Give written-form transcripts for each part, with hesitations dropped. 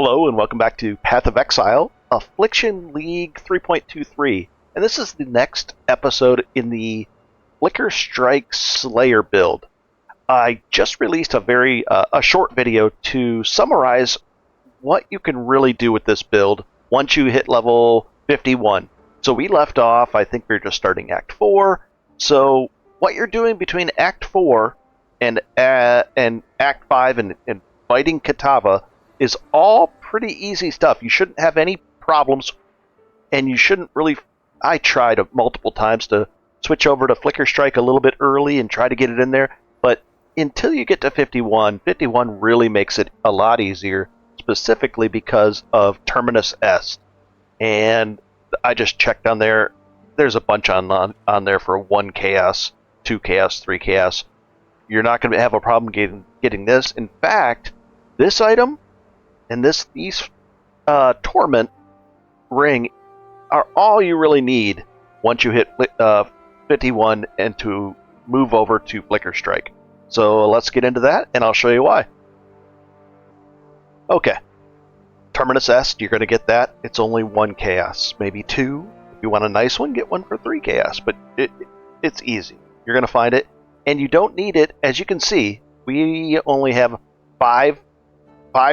Hello and welcome back to Path of Exile, Affliction League 3.23. And this is the next episode in the Flicker Strike Slayer build. I just released a short video to summarize what you can really do with this build once you hit level 51. So we left off, I think we were just starting Act 4. So what you're doing between Act 4 and Act 5 and fighting Kitava is all pretty easy stuff. You shouldn't have any problems, and you shouldn't really... I tried multiple times to switch over to Flicker Strike a little bit early and try to get it in there, but until you get to 51 really makes it a lot easier, specifically because of Terminus S. And I just checked on there. There's a bunch on there for 1 chaos, 2 chaos, 3 chaos. You're not going to have a problem getting this. In fact, this item and these Torment ring are all you really need once you hit 51 and to move over to Flicker Strike. So let's get into that, and I'll show you why. Okay, Terminus S, you're going to get that. It's only 1 chaos, maybe 2. If you want a nice one, get one for 3 chaos, but it's easy. You're going to find it, and you don't need it. As you can see, we only have 5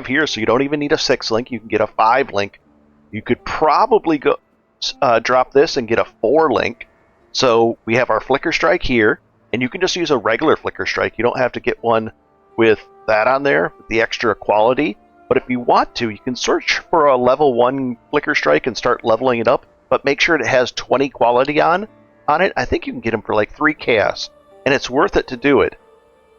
here, so you don't even need a 6 link. You can get a 5 link. You could probably go drop this and get a 4 link. So we have our Flicker Strike here, and you can just use a regular Flicker Strike. You don't have to get one with that on there, with the extra quality. But if you want to, you can search for a level 1 Flicker Strike and start leveling it up, but make sure it has 20 quality on it. I think you can get them for like 3 chaos, and it's worth it to do it.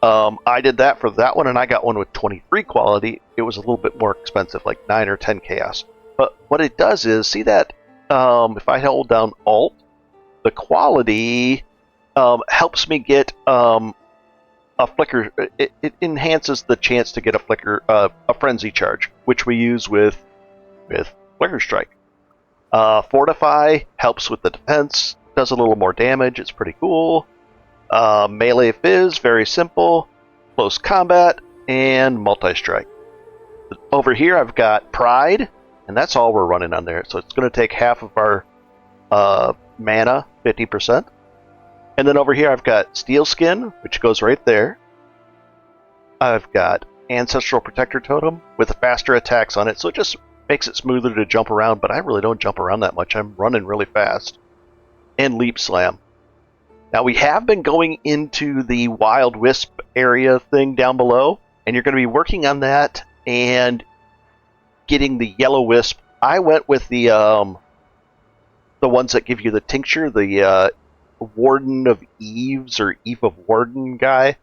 I did that for that one, and I got one with 23 quality. It was a little bit more expensive, like 9 or 10 chaos. But what it does is, see that if I hold down Alt, the quality helps me get a flicker. It enhances the chance to get a flicker, a frenzy charge, which we use with Flicker Strike. Fortify helps with the defense, does a little more damage. It's pretty cool. Melee Fizz, very simple. Close combat, and multi-strike. Over here I've got Pride, and that's all we're running on there. So it's going to take half of our mana, 50%. And then over here I've got Steel Skin, which goes right there. I've got Ancestral Protector Totem with faster attacks on it, so it just makes it smoother to jump around, but I really don't jump around that much. I'm running really fast. And Leap Slam. Now, we have been going into the Wild Wisp area thing down below, and you're going to be working on that and getting the Yellow Wisp. I went with the ones that give you the Tincture, the Warden of Eves or Eve of Warden guy.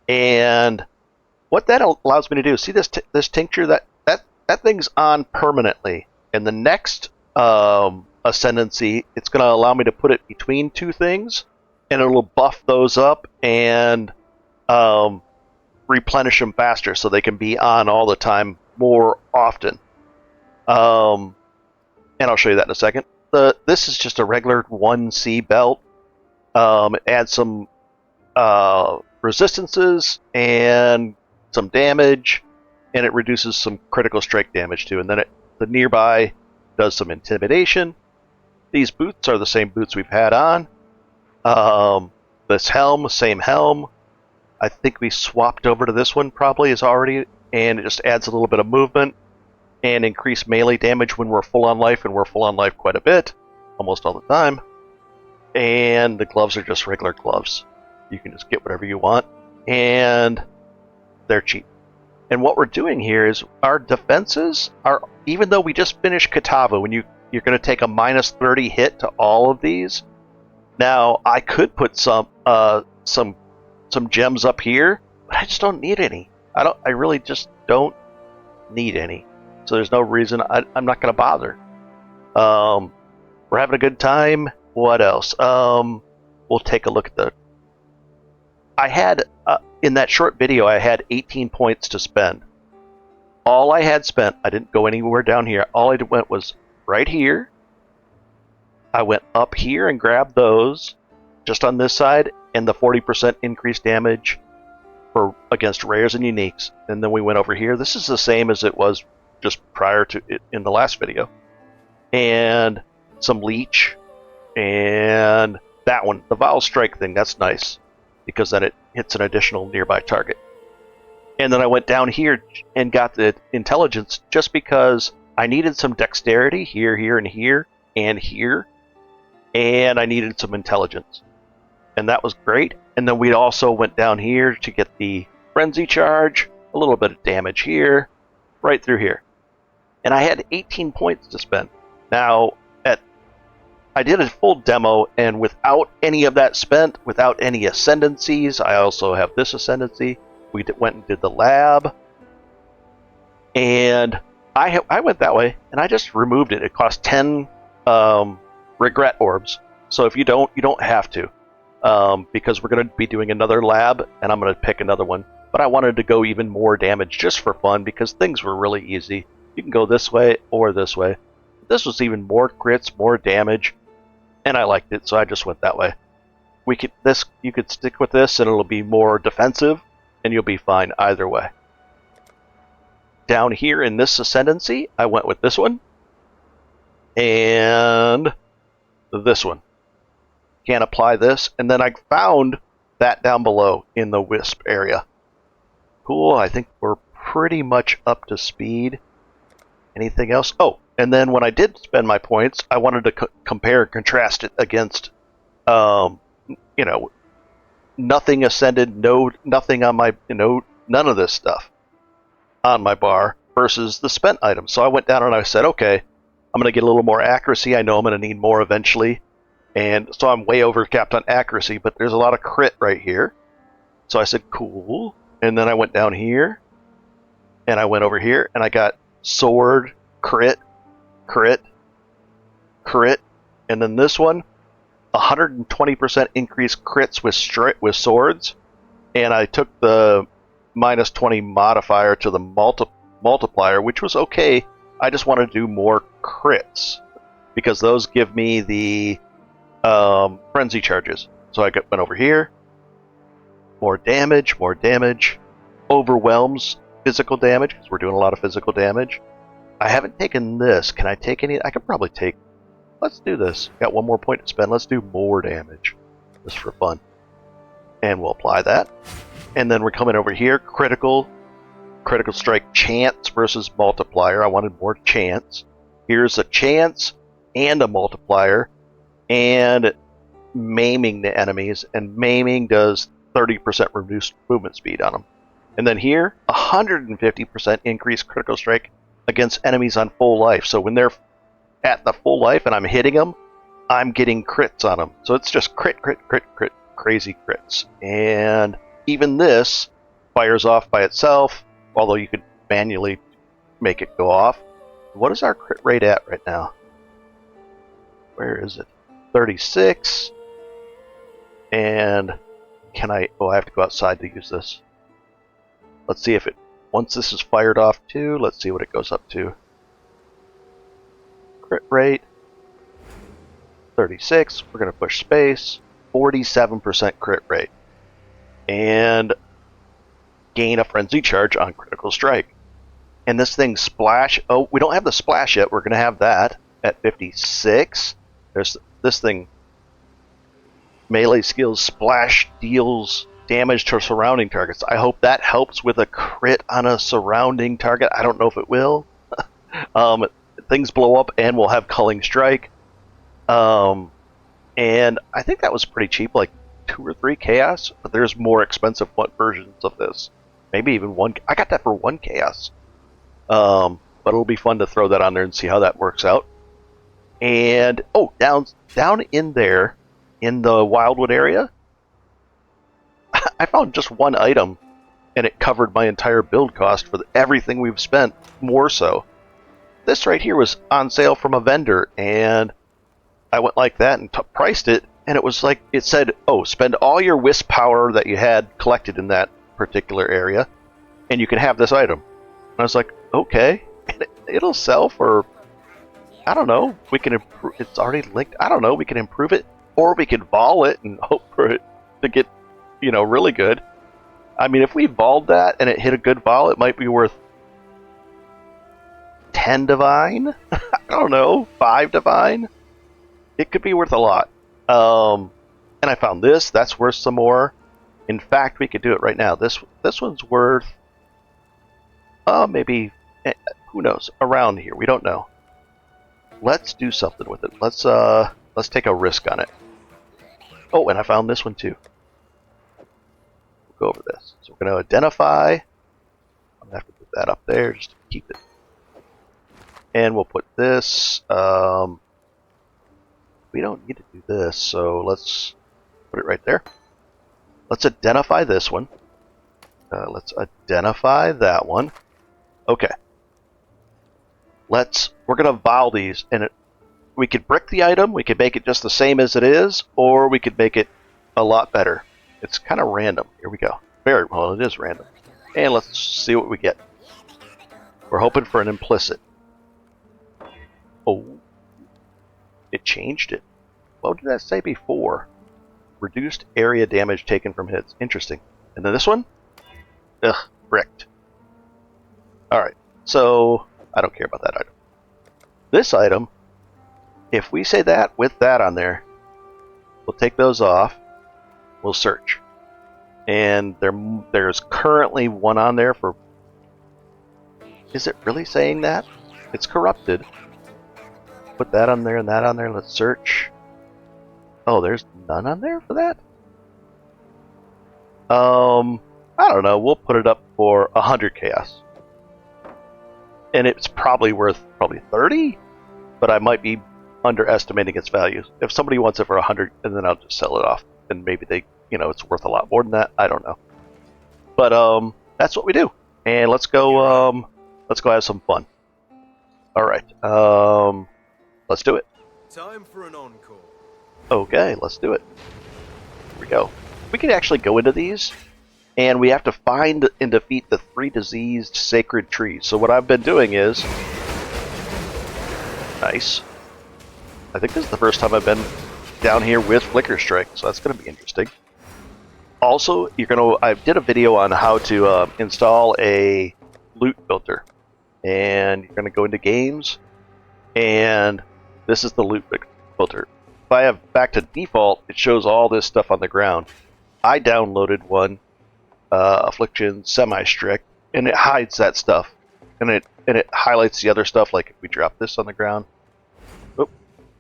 And what that allows me to do, see this Tincture, that thing's on permanently. And the next Ascendancy, it's going to allow me to put it between 2 things, and it'll buff those up and replenish them faster so they can be on all the time more often. And I'll show you that in a second. This is just a regular 1C belt. It adds some resistances and some damage, and it reduces some critical strike damage too. And then the nearby does some intimidation. These boots are the same boots we've had on. This helm, same helm. I think we swapped over to this one probably is already, and it just adds a little bit of movement and increased melee damage when we're full on life, and we're full on life quite a bit, almost all the time. And the gloves are just regular gloves. You can just get whatever you want, and they're cheap. And what we're doing here is our defenses are, even though we just finished Kitava, when you're going to take a minus 30 hit to all of these. Now, I could put some gems up here, but I just don't need any. I really just don't need any. So there's no reason. I'm not going to bother. We're having a good time. What else? We'll take a look at the... I had, in that short video, I had 18 points to spend. All I had spent, I didn't go anywhere down here. All I went was right here. I went up here and grabbed those, just on this side, and the 40% increased damage against rares and uniques. And then we went over here. This is the same as it was just prior to it in the last video. And some leech, and that one, the Vile Strike thing, that's nice, because then it hits an additional nearby target. And then I went down here and got the intelligence just because I needed some dexterity here, here, and here, and here. And I needed some intelligence. And that was great. And then we also went down here to get the Frenzy Charge, a little bit of damage here, right through here. And I had 18 points to spend. Now, I did a full demo, and without any of that spent, without any Ascendancies, I also have this Ascendancy. We went and did the lab, and I went that way, and I just removed it. It cost 10 regret orbs, so if you don't have to, because we're going to be doing another lab, and I'm going to pick another one. But I wanted to go even more damage just for fun, because things were really easy. You can go this way or this way. This was even more crits, more damage, and I liked it, so I just went that way. You could stick with this, and it'll be more defensive, and you'll be fine either way. Down here in this Ascendancy, I went with this one, and this one. Can't apply this, and then I found that down below in the Wisp area. Cool, I think we're pretty much up to speed. Anything else? Oh, and then when I did spend my points, I wanted to compare and contrast it against, nothing ascended, nothing on my, none of this stuff on my bar versus the spent items. So I went down and I said, okay, I'm going to get a little more accuracy. I know I'm going to need more eventually. And so I'm way overcapped on accuracy, but there's a lot of crit right here. So I said, cool. And then I went down here, and I went over here, and I got sword, crit, crit, crit, and then this one, 120% increase crits with swords, and I took the minus 20 modifier to the multiplier, which was okay. I just wanted to do more crits, because those give me the frenzy charges. So I went over here, more damage, overwhelms physical damage, because we're doing a lot of physical damage. I haven't taken this. Can I take any? I could probably take. Let's do this. Got one more point to spend. Let's do more damage, just for fun. And we'll apply that. And then we're coming over here. Critical strike chance versus multiplier. I wanted more chance. Here's a chance and a multiplier. And maiming the enemies. And maiming does 30% reduced movement speed on them. And then here, 150% increased critical strike against enemies on full life. So when they're at the full life and I'm hitting them, I'm getting crits on them. So it's just crit, crit, crit, crit, crazy crits. And even this fires off by itself, although you could manually make it go off. What is our crit rate at right now? Where is it? 36. And can I... Oh, I have to go outside to use this. Let's see if it... Once this is fired off too, let's see what it goes up to. Crit rate. 36. We're going to push space. 47% crit rate. And gain a frenzy charge on critical strike. And this thing splash... Oh, we don't have the splash yet. We're going to have that at 56. There's this thing... Melee skills splash deals damage to surrounding targets. I hope that helps with a crit on a surrounding target. I don't know if it will. Things blow up and we'll have culling strike. And I think that was pretty cheap, like 2 or 3 chaos. But there's more expensive versions of this. Maybe even 1. I got that for 1 chaos. But it'll be fun to throw that on there and see how that works out. And oh, down in there. In the Wildwood area, I found just 1 item, and it covered my entire build cost for everything we've spent, more so. This right here was on sale from a vendor, and I went like that and priced it, and it was like, it said, oh, spend all your wisp power that you had collected in that particular area, and you can have this item. And I was like, okay, and it'll sell for, I don't know, we can improve, it's already linked, I don't know, we can improve it. Or we could vol it and hope for it to get, really good. I mean, if we volled that and it hit a good vol, it might be worth 10 divine? I don't know, 5 divine? It could be worth a lot. And I found this. That's worth some more. In fact, we could do it right now. This one's worth, maybe, who knows? Around here. We don't know. Let's do something with it. Let's take a risk on it. Oh, and I found this one too. We'll go over this. So we're going to identify. I'm going to have to put that up there just to keep it. And we'll put this. We don't need to do this, so let's put it right there. Let's identify this one. Let's identify that one. Okay. We're going to vow these, and we could brick the item, we could make it just the same as it is, or we could make it a lot better. It's kind of random. Here we go. Very well, it is random. And let's see what we get. We're hoping for an implicit. Oh. It changed it. What did that say before? Reduced area damage taken from hits. Interesting. And then this one? Ugh, bricked. Alright, so I don't care about that item. This item, if we say that with that on there, we'll take those off, we'll search. And there's currently one on there for... Is it really saying that? It's corrupted. Put that on there and that on there. Let's search. Oh, there's none on there for that? I don't know. We'll put it up for 100 chaos. And it's probably worth 30, but I might be underestimating its value. If somebody wants it for 100, and then I'll just sell it off, and maybe they, it's worth a lot more than that. I don't know. But that's what we do. And let's go have some fun. All right. Let's do it. Time for an encore. Okay, let's do it. Here we go. We can actually go into these, and we have to find and defeat the 3 diseased sacred trees. So what I've been doing is... Nice. I think this is the first time I've been down here with Flicker Strike, so that's going to be interesting. Also, I did a video on how to install a loot filter. And you're going to go into games, and this is the loot filter. If I have back to default, it shows all this stuff on the ground. I downloaded one, Affliction semi-strict, and it hides that stuff. And it highlights the other stuff, like if we drop this on the ground. Oop,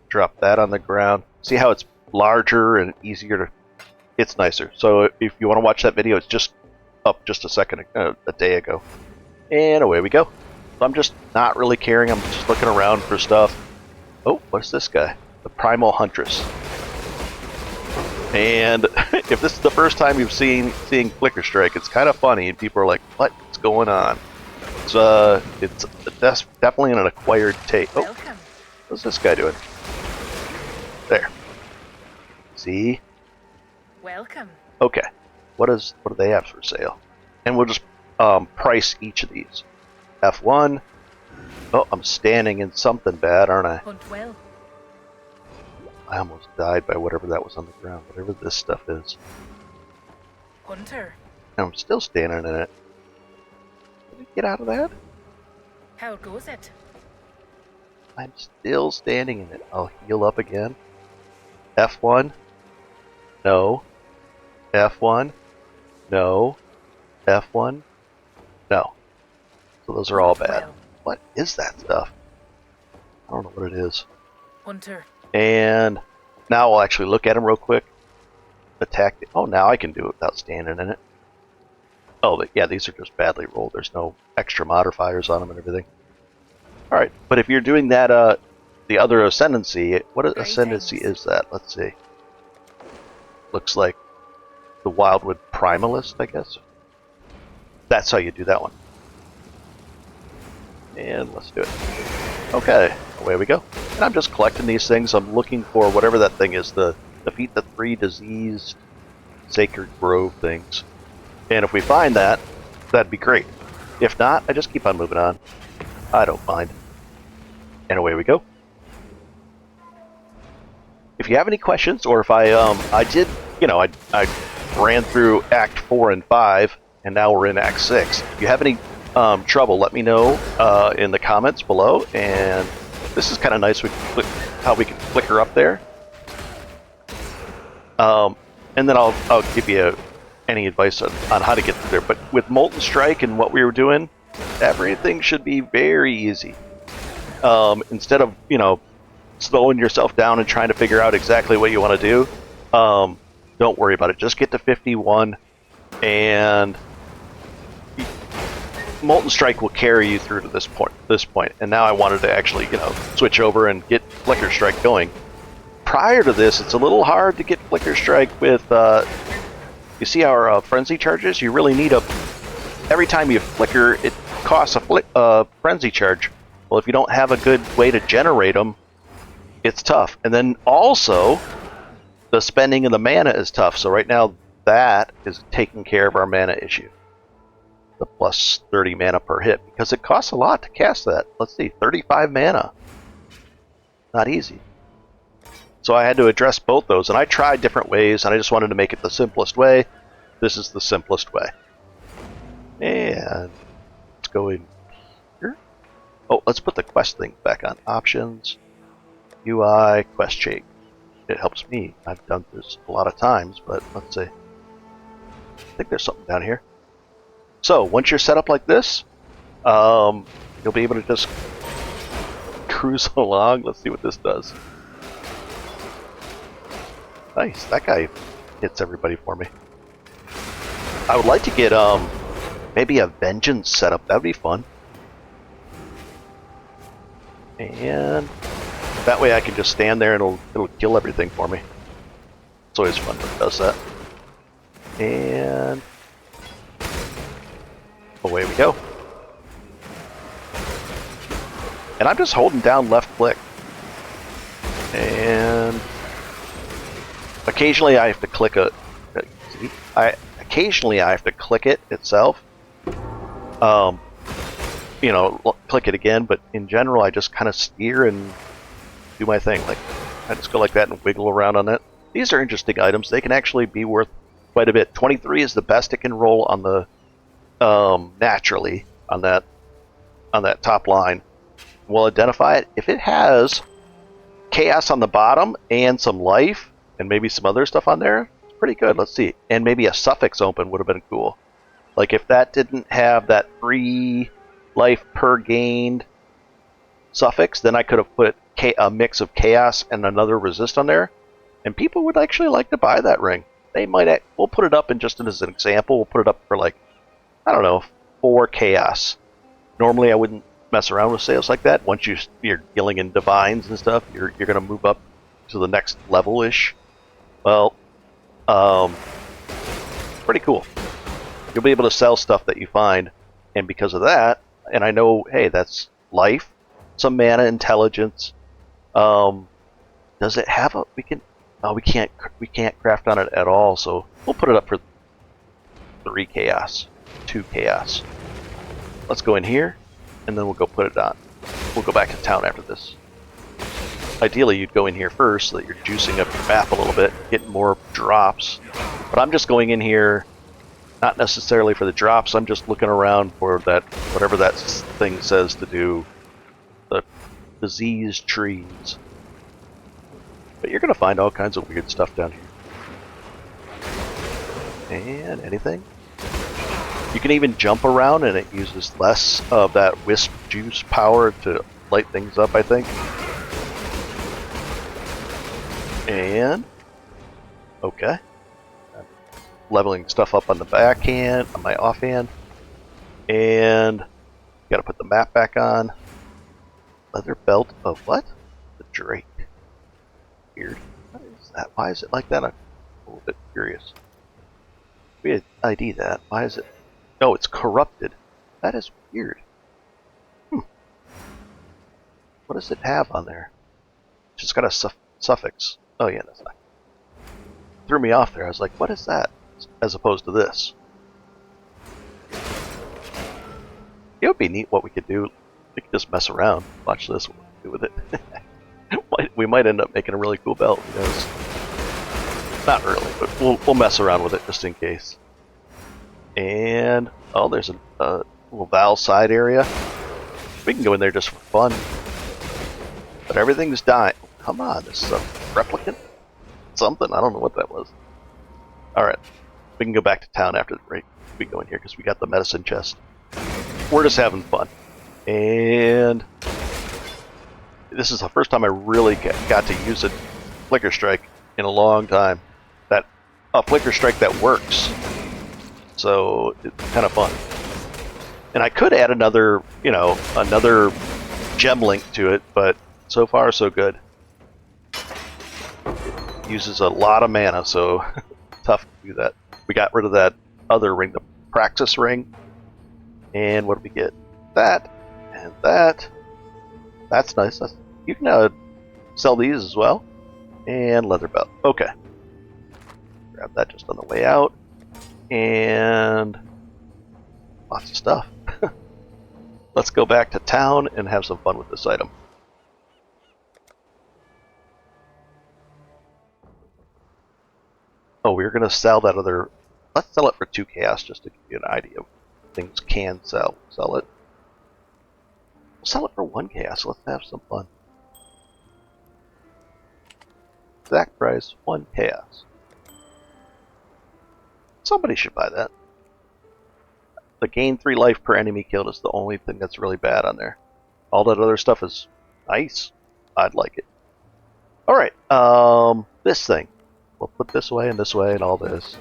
drop that on the ground. See how it's larger and easier to... It's nicer. So if you want to watch that video, it's just up just a day ago. And away we go. I'm just not really caring. I'm just looking around for stuff. Oh, what's this guy? The Primal Huntress. And if this is the first time you've seeing Flicker Strike, it's kind of funny, and people are like, "What's going on?" It's definitely an acquired taste. Oh, what's this guy doing? There. See? Welcome. Okay. What do they have for sale? And we'll just price each of these. F1. Oh, I'm standing in something bad, aren't I? Hunt well. I almost died by whatever that was on the ground, whatever this stuff is. Hunter. And I'm still standing in it. Did I get out of that? How goes it? I'm still standing in it. I'll heal up again. F1. No. F1. No. F1. No. So those are all bad. Well. What is that stuff? I don't know what it is. Hunter. And now we'll actually look at him real quick. Attack. Oh, now I can do it without standing in it. Oh, but yeah, these are just badly rolled. There's no extra modifiers on them and everything. Alright, but if you're doing that, the other Ascendancy, what Ascendancy is that? Let's see. Looks like the Wildwood Primalist, I guess. That's how you do that one. And let's do it. Okay, away we go. And I'm just collecting these things. I'm looking for whatever that thing is, the defeat the 3 diseased sacred grove things. And if we find that, that'd be great. If not, I just keep on moving on. I don't mind. And away we go. If you have any questions, or if I did, I ran through Act 4 and 5, and now we're in Act 6. If you have any trouble, let me know in the comments below. And this is kind of nice. How we can flicker up there. And then I'll give you any advice on how to get through there. But with Molten Strike and what we were doing, everything should be very easy. Instead of, slowing yourself down and trying to figure out exactly what you want to do, don't worry about it. Just get to 51, and Molten Strike will carry you through to this point. And now I wanted to actually, switch over and get Flicker Strike going. Prior to this, it's a little hard to get Flicker Strike with, you see our Frenzy charges? You really need every time you flicker, it costs a Frenzy charge. Well, if you don't have a good way to generate them, it's tough. And then also, the spending of the mana is tough. So right now, that is taking care of our mana issue. The plus 30 mana per hit, because it costs a lot to cast that. Let's see, 35 mana. Not easy. So I had to address both those, and I tried different ways, and I just wanted to make it the simplest way. This is the simplest way. And let's go in here. Oh, let's put the quest thing back on. Options, UI, quest shape. It helps me. I've done this a lot of times, but let's see. I think there's something down here. So once you're set up like this, you'll be able to just cruise along. Let's see what this does. Nice, that guy hits everybody for me. I would like to get maybe a vengeance set up. That'd be fun. And that way I can just stand there and it'll kill everything for me. It's always fun when it does that. And away we go. And I'm just holding down left click. And occasionally I have to click occasionally I have to click it itself. Click it again, but in general I just kind of steer and do my thing. Like, I just go like that and wiggle around on it. These are interesting items. They can actually be worth quite a bit. 23 is the best it can roll on the naturally on that top line. We'll identify it. If it has chaos on the bottom and some life and maybe some other stuff on there, it's pretty good. Let's see. And maybe a suffix open would have been cool. Like if that didn't have that 3 life per gained suffix, then I could have put a mix of chaos and another resist on there, and people would actually like to buy that ring. They might. We'll put it up, and just as an example, we'll put it up for like, I don't know, 4 chaos. Normally I wouldn't mess around with sales like that. Once you're dealing in divines and stuff, you're going to move up to the next level-ish. Well, pretty cool. You'll be able to sell stuff that you find, and because of that, and I know, hey, that's life, some mana, intelligence. Does it have a? We can't craft on it at all. So we'll put it up for 3 chaos, 2 chaos. Let's go in here, and then we'll go put it on. We'll go back to town after this. Ideally, you'd go in here first so that you're juicing up your map a little bit, getting more drops. But I'm just going in here, not necessarily for the drops. I'm just looking around for that, whatever that thing says to do. The disease trees. But you're going to find all kinds of weird stuff down here. And anything? You can even jump around, and it uses less of that wisp juice power to light things up, I think. And okay, I'm leveling stuff up on the backhand, on my offhand, and got to put the map back on. Leather belt of what? The Drake. Weird. What is that? Why is it like that? I'm a little bit curious. We had ID that. Why is it? Oh, it's corrupted. That is weird. What does it have on there? It's just got a suffix. Oh yeah, that's not. Threw me off there. I was like, what is that? As opposed to this. It would be neat what we could do. We could just mess around. Watch this. What we do with it. We might end up making a really cool belt. Who knows? Not really, but we'll mess around with it just in case. And oh, there's a little Val side area. We can go in there just for fun. But everything's dying. Come on, this is a replicant? Something, I don't know what that was. Alright, we can go back to town after the break. We go in here because we got the medicine chest. We're just having fun. And this is the first time I really got to use a Flicker Strike in a long time. A Flicker Strike that works. So it's kind of fun. And I could add another, another gem link to it, but so far so good. It uses a lot of mana, so tough to do that. We got rid of that other ring, the Praxis ring. And what do we get? That and that. That's nice. You can sell these as well. And leather belt. Okay. Grab that just on the way out. And lots of stuff. Let's go back to town and have some fun with this item. Oh, we were going to sell that other... Let's sell it for 2 chaos just to give you an idea of things can sell. Sell it. We'll sell it for 1 chaos. Let's have some fun. Exact price, 1 chaos. Somebody should buy that. The gain 3 life per enemy killed is the only thing that's really bad on there. All that other stuff is nice. I'd like it. Alright, this thing. We'll put this way and all this.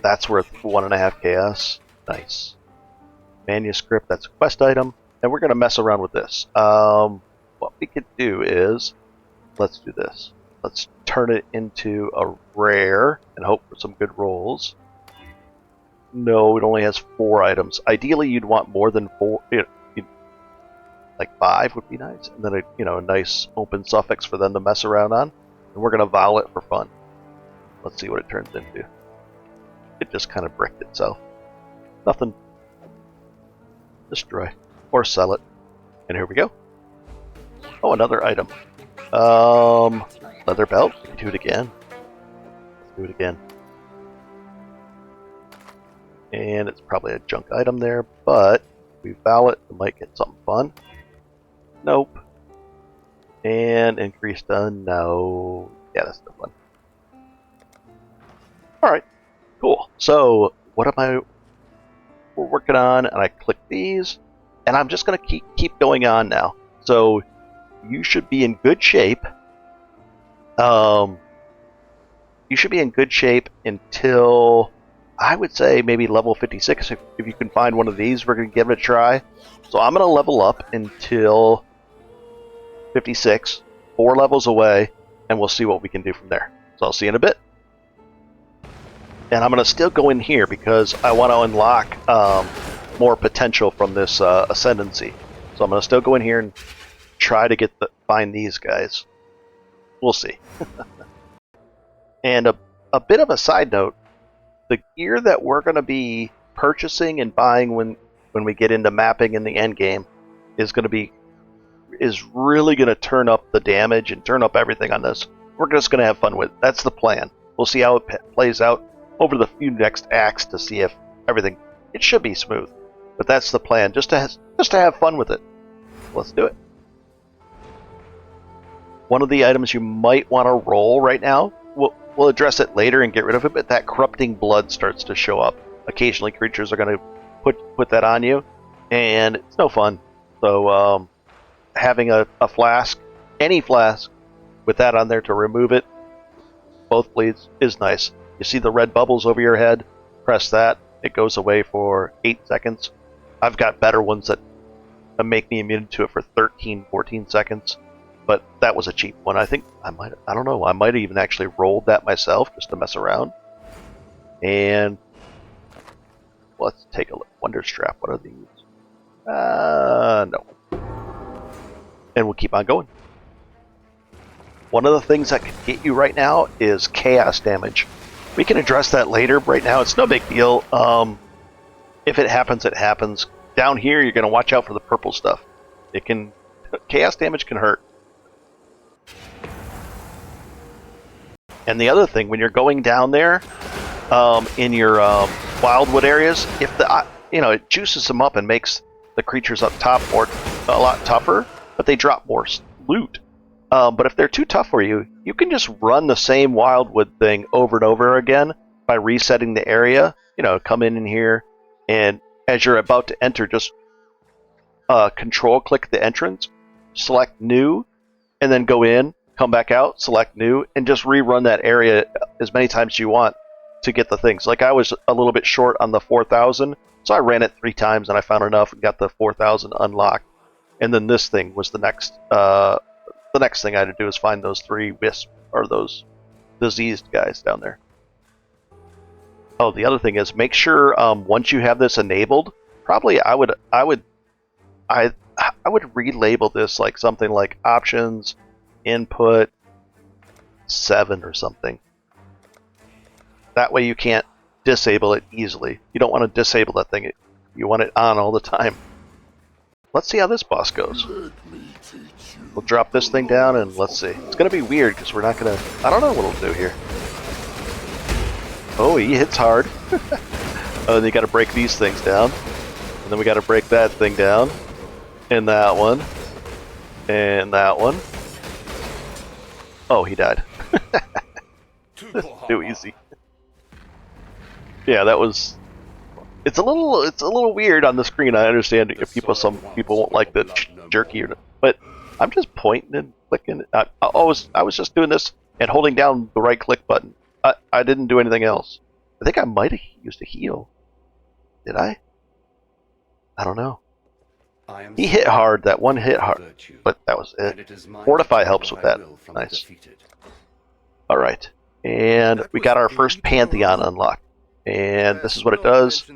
That's worth 1.5 chaos. Nice. Manuscript, that's a quest item. And we're going to mess around with this. What we could do is, let's do this. Let's turn it into a rare and hope for some good rolls. No, it only has 4 items. Ideally, you'd want more than 4. Like 5 would be nice, and then a nice open suffix for them to mess around on. And we're gonna vow it for fun. Let's see what it turns into. It just kind of bricked itself. Nothing. Destroy or sell it. And here we go. Oh, another item. Leather belt. We can do it again. Let's do it again. And it's probably a junk item there, but if we vow it, we might get something fun. Nope. And increase done. No. Yeah, that's the one. Alright. Cool. So, what am I... We're working on, and I click these, and I'm just going to keep going on now. So, you should be in good shape. You should be in good shape until... I would say maybe level 56. If you can find one of these, we're going to give it a try. So I'm going to level up until 56, 4 levels away, and we'll see what we can do from there. So I'll see you in a bit. And I'm going to still go in here because I want to unlock more potential from this Ascendancy. So I'm going to still go in here and try to find these guys. We'll see. And a bit of a side note, the gear that we're going to be purchasing and buying when we get into mapping in the end game is really going to turn up the damage and turn up everything on this. We're just going to have fun with it. That's the plan. We'll see how it plays out over the few next acts to see if everything... It should be smooth, but that's the plan. Just to have fun with it. Let's do it. One of the items you might want to roll right now, we'll address it later and get rid of it, but that corrupting blood starts to show up. Occasionally creatures are going to put that on you, and it's no fun. So having a flask, any flask, with that on there to remove it, both bleeds, is nice. You see the red bubbles over your head, press that, it goes away for 8 seconds. I've got better ones that make me immune to it for 13, 14 seconds. But that was a cheap one. I think I don't know, I might have even actually rolled that myself just to mess around. And let's take a look. Wonder Strap, what are these? No. And we'll keep on going. One of the things that can get you right now is chaos damage. We can address that later. Right now, it's no big deal. If it happens, it happens. Down here, you're going to watch out for the purple stuff. Chaos damage can hurt. And the other thing, when you're going down there, in your wildwood areas, if it juices them up and makes the creatures up top a lot tougher, but they drop more loot. But if they're too tough for you, you can just run the same Wildwood thing over and over again by resetting the area. Come in here, and as you're about to enter, just control click the entrance, select new, and then go in, come back out, select new, and just rerun that area as many times as you want to get the things. Like I was a little bit short on the 4,000, so I ran it 3 times and I found enough and got the 4,000 unlocked. And then this thing was the next thing I had to do is find those 3 wisps, or those diseased guys down there. Oh, the other thing is make sure once you have this enabled, probably I would relabel this like something like options input 7 or something. That way you can't disable it easily. You don't want to disable that thing. You want it on all the time. Let's see how this boss goes. We'll drop this thing down and let's see. It's going to be weird because we're not going to... I don't know what it'll do here. Oh, he hits hard. Oh, and you got to break these things down. And then we got to break that thing down. And that one. And that one. Oh, he died. Too easy. Yeah, that was... It's a little weird on the screen. I understand if some people won't like the jerky, but I'm just pointing and clicking. I was just doing this and holding down the right click button. I didn't do anything else. I think I might have used a heal. Did I? I don't know. He hit hard. That one hit hard, but that was it. Fortify helps with that. Nice. All right, and we got our first Pantheon unlocked. And this is what it does.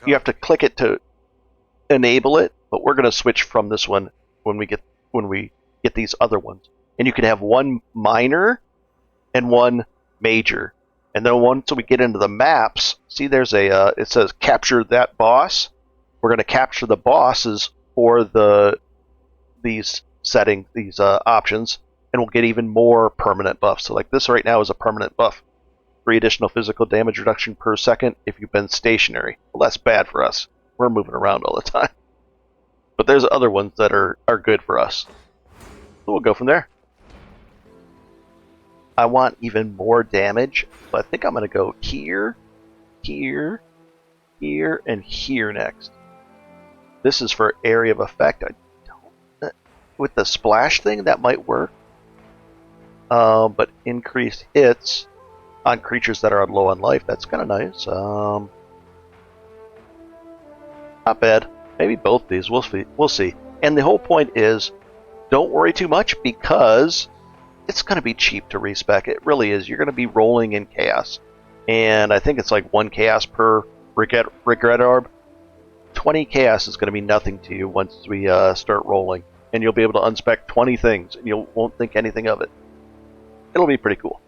You have to click it to enable it, but we're going to switch from this one when we get these other ones. And you can have one minor and one major. And then once we get into the maps, see there's it says capture that boss. We're going to capture the bosses for these options, and we'll get even more permanent buffs. So like this right now is a permanent buff. 3 additional physical damage reduction per second if you've been stationary. Well, that's bad for us. We're moving around all the time. But there's other ones that are good for us. So we'll go from there. I want even more damage, so I think I'm going to go here, here, here, and here next. This is for area of effect. With the splash thing, that might work. But increased hits on creatures that are low on life, that's kind of nice. Not bad. Maybe both these. We'll see. And the whole point is, don't worry too much because it's going to be cheap to respec. It really is. You're going to be rolling in chaos, and I think it's like 1 chaos per regret orb. 20 chaos is going to be nothing to you once we start rolling, and you'll be able to unspec 20 things, and you won't think anything of it. It'll be pretty cool.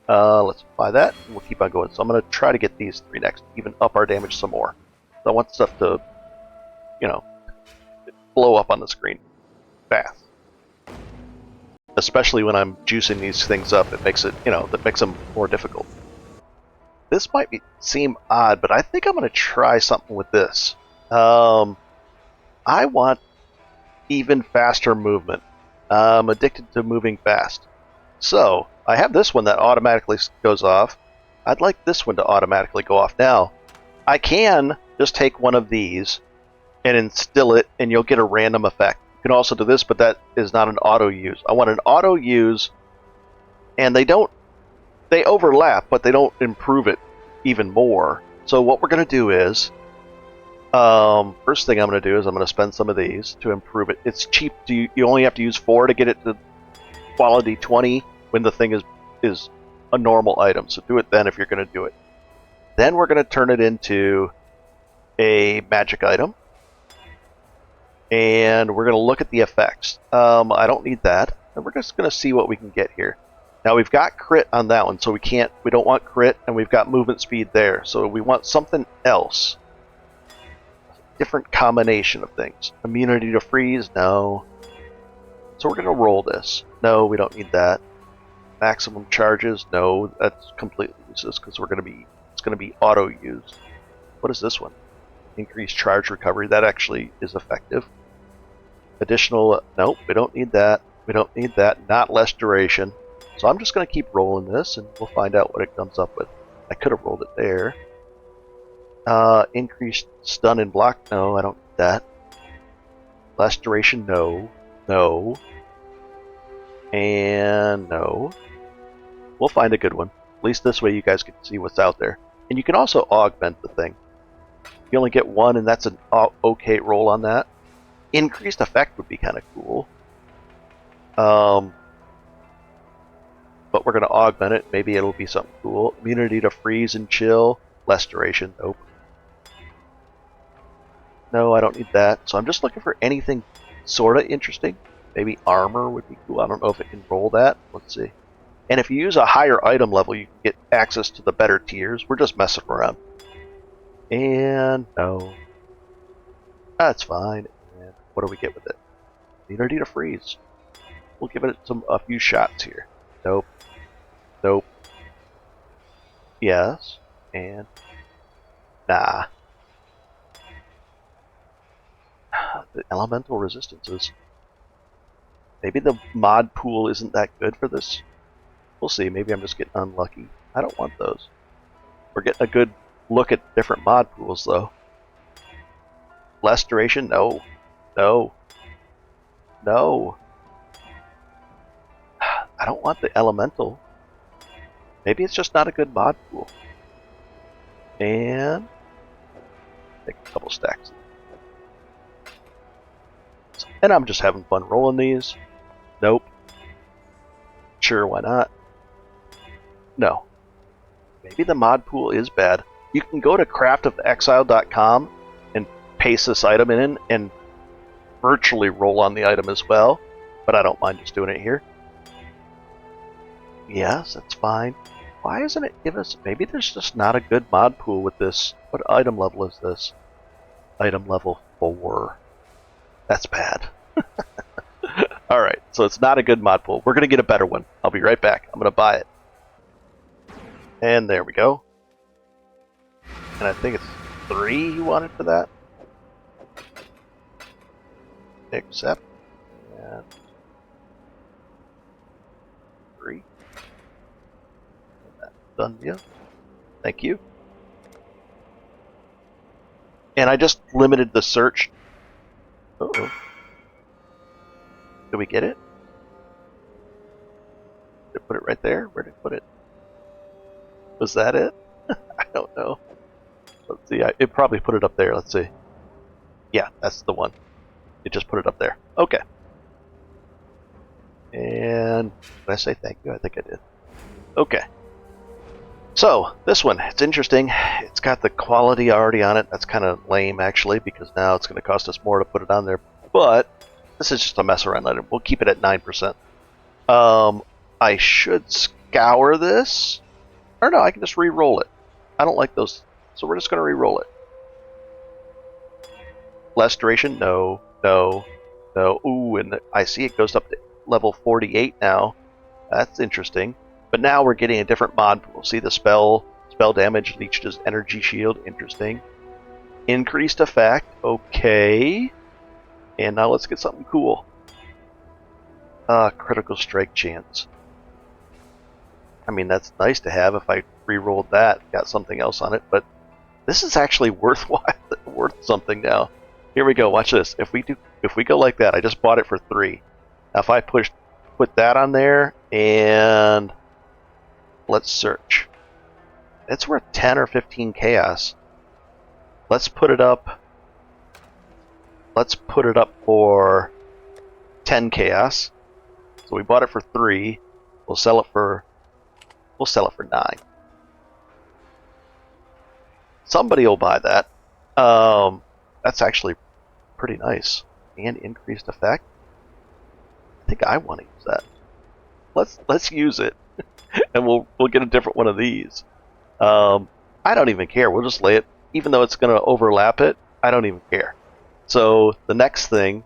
Let's apply that, and we'll keep on going. So I'm going to try to get these 3 next, even up our damage some more. So I want stuff to, blow up on the screen fast. Especially when I'm juicing these things up, it makes it, that makes them more difficult. This might seem odd, but I think I'm going to try something with this. I want even faster movement. I'm addicted to moving fast. So, I have this one that automatically goes off. I'd like this one to automatically go off now. I can just take one of these and instill it, and you'll get a random effect. You can also do this, but that is not an auto use. I want an auto use, and they overlap, but they don't improve it even more. So what we're going to do is, first thing I'm going to do is I'm going to spend some of these to improve it. It's cheap. You only have to use 4 to get it to quality 20 when the thing is a normal item. So do it then if you're going to do it. Then we're going to turn it into a magic item. And we're going to look at the effects. I don't need that. And we're just going to see what we can get here. Now we've got crit on that one, so we don't want crit, and we've got movement speed there. So we want something else. Different combination of things. Immunity to freeze? No. So we're going to roll this. No, we don't need that. Maximum charges? No, that's completely useless because it's going to be auto used. What is this one? Increased charge recovery, that actually is effective. Additional, nope, we don't need that. We don't need that, not less duration. So I'm just going to keep rolling this, and we'll find out what it comes up with. I could have rolled it there. Increased stun and block, no, I don't need that. Less duration, no. No. And no. We'll find a good one. At least this way you guys can see what's out there. And you can also augment the thing. You only get one, and that's an okay roll on that. Increased effect would be kind of cool. But we're going to augment it. Maybe it'll be something cool. Immunity to freeze and chill. Less duration. Nope. No, I don't need that. So I'm just looking for anything sort of interesting. Maybe armor would be cool. I don't know if it can roll that. Let's see. And if you use a higher item level, you can get access to the better tiers. We're just messing around. And no. That's fine. And what do we get with it? Immunity to freeze. We'll give it a few shots here. Nope. Nope. Yes. And nah. The elemental resistances. Maybe the mod pool isn't that good for this. We'll see. Maybe I'm just getting unlucky. I don't want those. We're getting a good look at different mod pools, though. Less duration? No. No. No. I don't want the elemental. Maybe it's just not a good mod pool. And take a couple stacks. And I'm just having fun rolling these. Nope. Sure, why not? No. Maybe the mod pool is bad. You can go to craftofexile.com and paste this item in and virtually roll on the item as well. But I don't mind just doing it here. Yes, that's fine. Why doesn't it give us... Maybe there's just not a good mod pool with this. What item level is this? Item level 4. That's bad. Alright, so it's not a good mod pool. We're going to get a better one. I'll be right back. I'm going to buy it. And there we go. And I think it's 3 you wanted for that. Accept. And 3. And that's done deal. Thank you. And I just limited the search. Uh-oh. Did we get it? Did it put it right there? Where did it put it? Was that it? I don't know. Let's see. It probably put it up there. Let's see. Yeah, that's the one. It just put it up there. Okay. And did I say thank you? I think I did. Okay. So, this one, it's interesting. It's got the quality already on it. That's kind of lame, actually, because now it's going to cost us more to put it on there. But this is just a mess around item. We'll keep it at 9%. I should scour this. Or no, I can just re-roll it. I don't like those, so we're just going to re-roll it. Less duration? No, no, no. Ooh, and I see it goes up to level 48 now. That's interesting. But now we're getting a different mod pool. See the spell damage leached as energy shield. Interesting. Increased effect. Okay. And now let's get something cool. Critical strike chance. I mean, that's nice to have. If I re-rolled that, got something else on it. But this is actually worthwhile, worth something now. Here we go. Watch this. If we go like that, I just bought it for 3. Now if I put that on there and let's search. It's worth 10 or 15 chaos. Let's put it up. Let's put it up for 10 chaos. So we bought it for 3. We'll sell it for 9. Somebody will buy that. That's actually pretty nice. And increased effect. I think I want to use that. Let's use it. And we'll get a different one of these. I don't even care. We'll just lay it, even though it's going to overlap it. I don't even care. So the next thing,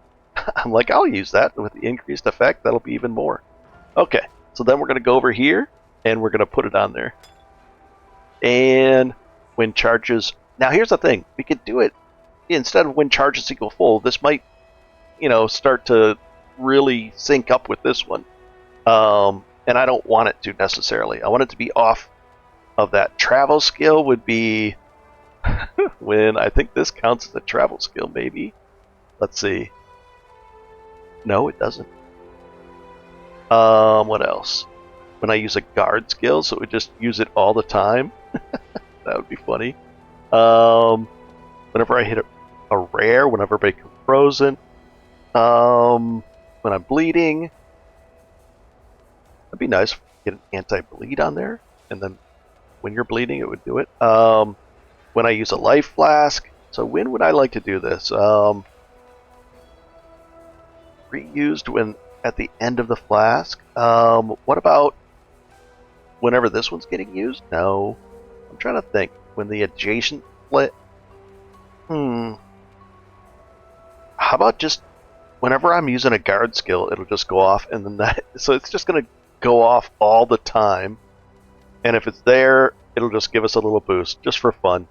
I'm like, I'll use that with the increased effect. That'll be even more. Okay, so then we're going to go over here and we're going to put it on there. And when charges, now here's the thing, we could do it instead of when charges equal full, this might, start to really sync up with this one. And I don't want it to necessarily. I want it to be off of that. Travel skill would be when I think this counts as a travel skill, maybe. Let's see. No, it doesn't. What else? When I use a guard skill, so it would just use it all the time. That would be funny. Whenever I hit a rare, whenever I become frozen, when I'm bleeding, that'd be nice to get an anti-bleed on there, and then when you're bleeding, it would do it. When I use a life flask, so when would I like to do this? Reused when at the end of the flask. What about whenever this one's getting used? No. I'm trying to think. When the adjacent split. How about just whenever I'm using a guard skill, it'll just go off, and then that. So it's just gonna go off all the time, and if it's there, it'll just give us a little boost, just for fun.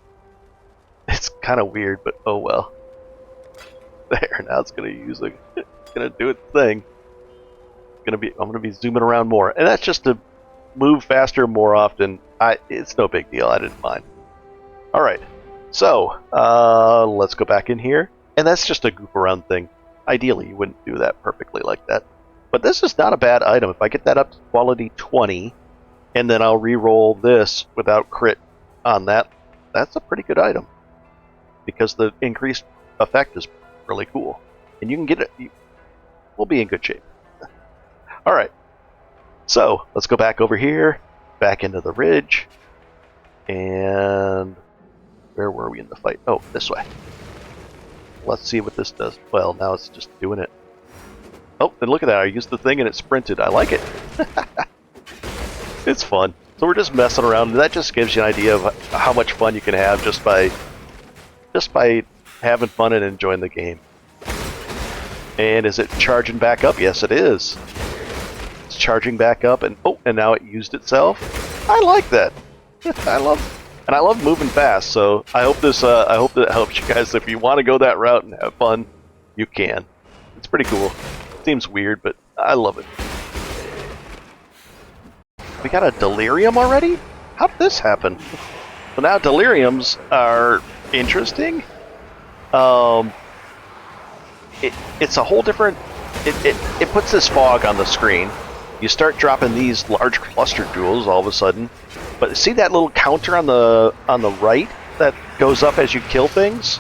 It's kind of weird, but oh well. There, now it's gonna use it. It's gonna do its thing. I'm gonna be zooming around more, and that's just to move faster more often. It's no big deal. I didn't mind. All right, so let's go back in here, and that's just a goof around thing. Ideally, you wouldn't do that perfectly like that, but this is not a bad item. If I get that up to quality 20, and then I'll re-roll this without crit on that, that's a pretty good item because the increased effect is really cool, and you can get it. We'll be in good shape. All right, so let's go back over here, back into the ridge, and where were we in the fight? Oh, this way. Let's see what this does. Well, now it's just doing it. Oh, and look at that! I used the thing and it sprinted. I like it. It's fun. So we're just messing around. That just gives you an idea of how much fun you can have just by having fun and enjoying the game. And is it charging back up? Yes, it is. It's charging back up, and now it used itself. I like that. I love moving fast. So I hope that helps you guys. If you want to go that route and have fun, you can. It's pretty cool. Seems weird, but I love it. We got a Delirium already? How did this happen? Well, now Deliriums are interesting. It's a whole different. It puts this fog on the screen. You start dropping these large cluster jewels all of a sudden, but see that little counter on the right that goes up as you kill things?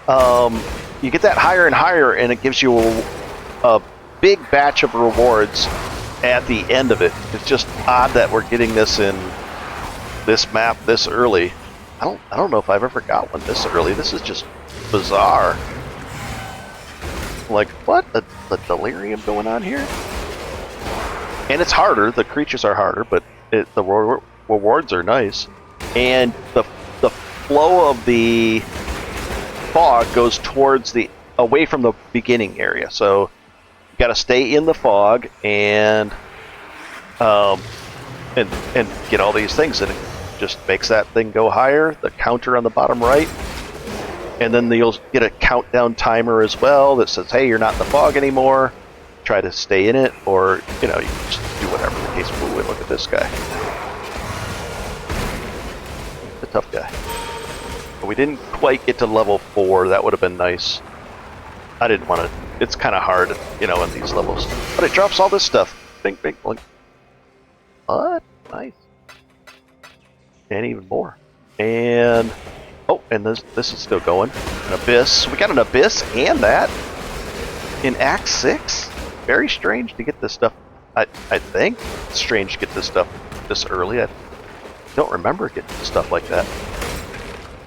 You get that higher and higher, and it gives you a big batch of rewards at the end of it. It's just odd that we're getting this in this map this early. I don't know if I've ever got one this early. This is just bizarre. Like, what? The Delirium going on here? And it's harder. The creatures are harder, but the rewards are nice. And the flow of the fog goes towards away from the beginning area. So you got to stay in the fog and get all these things, and it just makes that thing go higher. The counter on the bottom right. And then you'll get a countdown timer as well that says, hey, you're not in the fog anymore. Try to stay in it, or, you can just do whatever the case. Ooh, look at this guy. The tough guy. But we didn't quite get to level 4. That would have been nice. I didn't want to. It's kind of hard, in these levels. But it drops all this stuff. Bing, bing, blink. What? Nice. And even more. And... oh, and this is still going. An Abyss. We got an Abyss and that in Act 6? Very strange to get this stuff. I think it's strange to get this stuff this early. I don't remember getting stuff like that.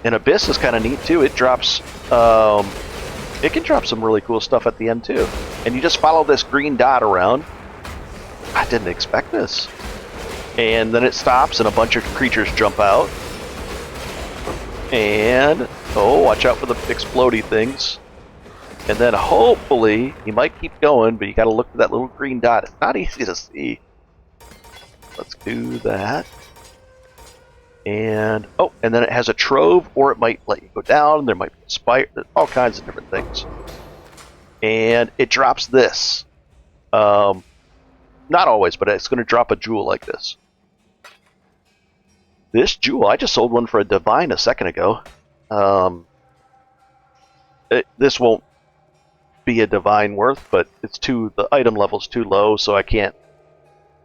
And Abyss is kind of neat too. It drops... it can drop some really cool stuff at the end too. And you just follow this green dot around. I didn't expect this. And then it stops and a bunch of creatures jump out. And, oh, watch out for the explodey things. And then hopefully, you might keep going, but you gotta look for that little green dot. It's not easy to see. Let's do that. And, oh, and then it has a trove, or it might let you go down. There might be a spire, all kinds of different things. And it drops this. Not always, but it's going to drop a jewel like this. This jewel, I just sold one for a divine a second ago. This won't be a divine worth, but the item level's too low, so I can't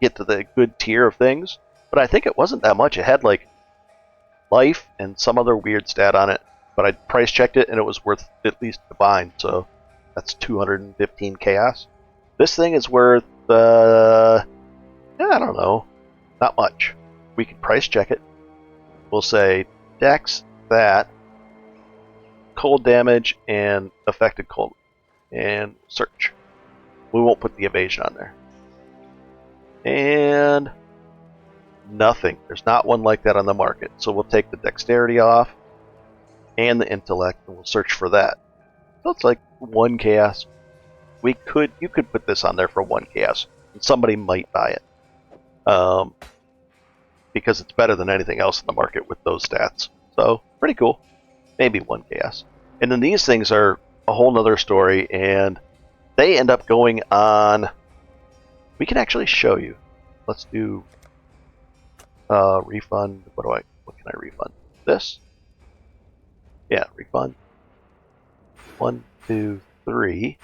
get to the good tier of things. But I think it wasn't that much. It had like life and some other weird stat on it, but I price checked it and it was worth at least divine, so that's 215 chaos. This thing is worth I don't know, not much. We can price check it. We'll say dex that, cold damage and affected cold, and search. We won't put the evasion on there. And nothing. There's not one like that on the market. So we'll take the dexterity off and the intellect, and we'll search for that. So it's like 1 chaos. You could put this on there for 1 chaos, and somebody might buy it. Because it's better than anything else in the market with those stats. So, pretty cool. Maybe 1 chaos. And then these things are a whole nother story, and they end up going on... We can actually show you. Let's do refund. What can I refund? This? Yeah, refund. 1, 2, 3.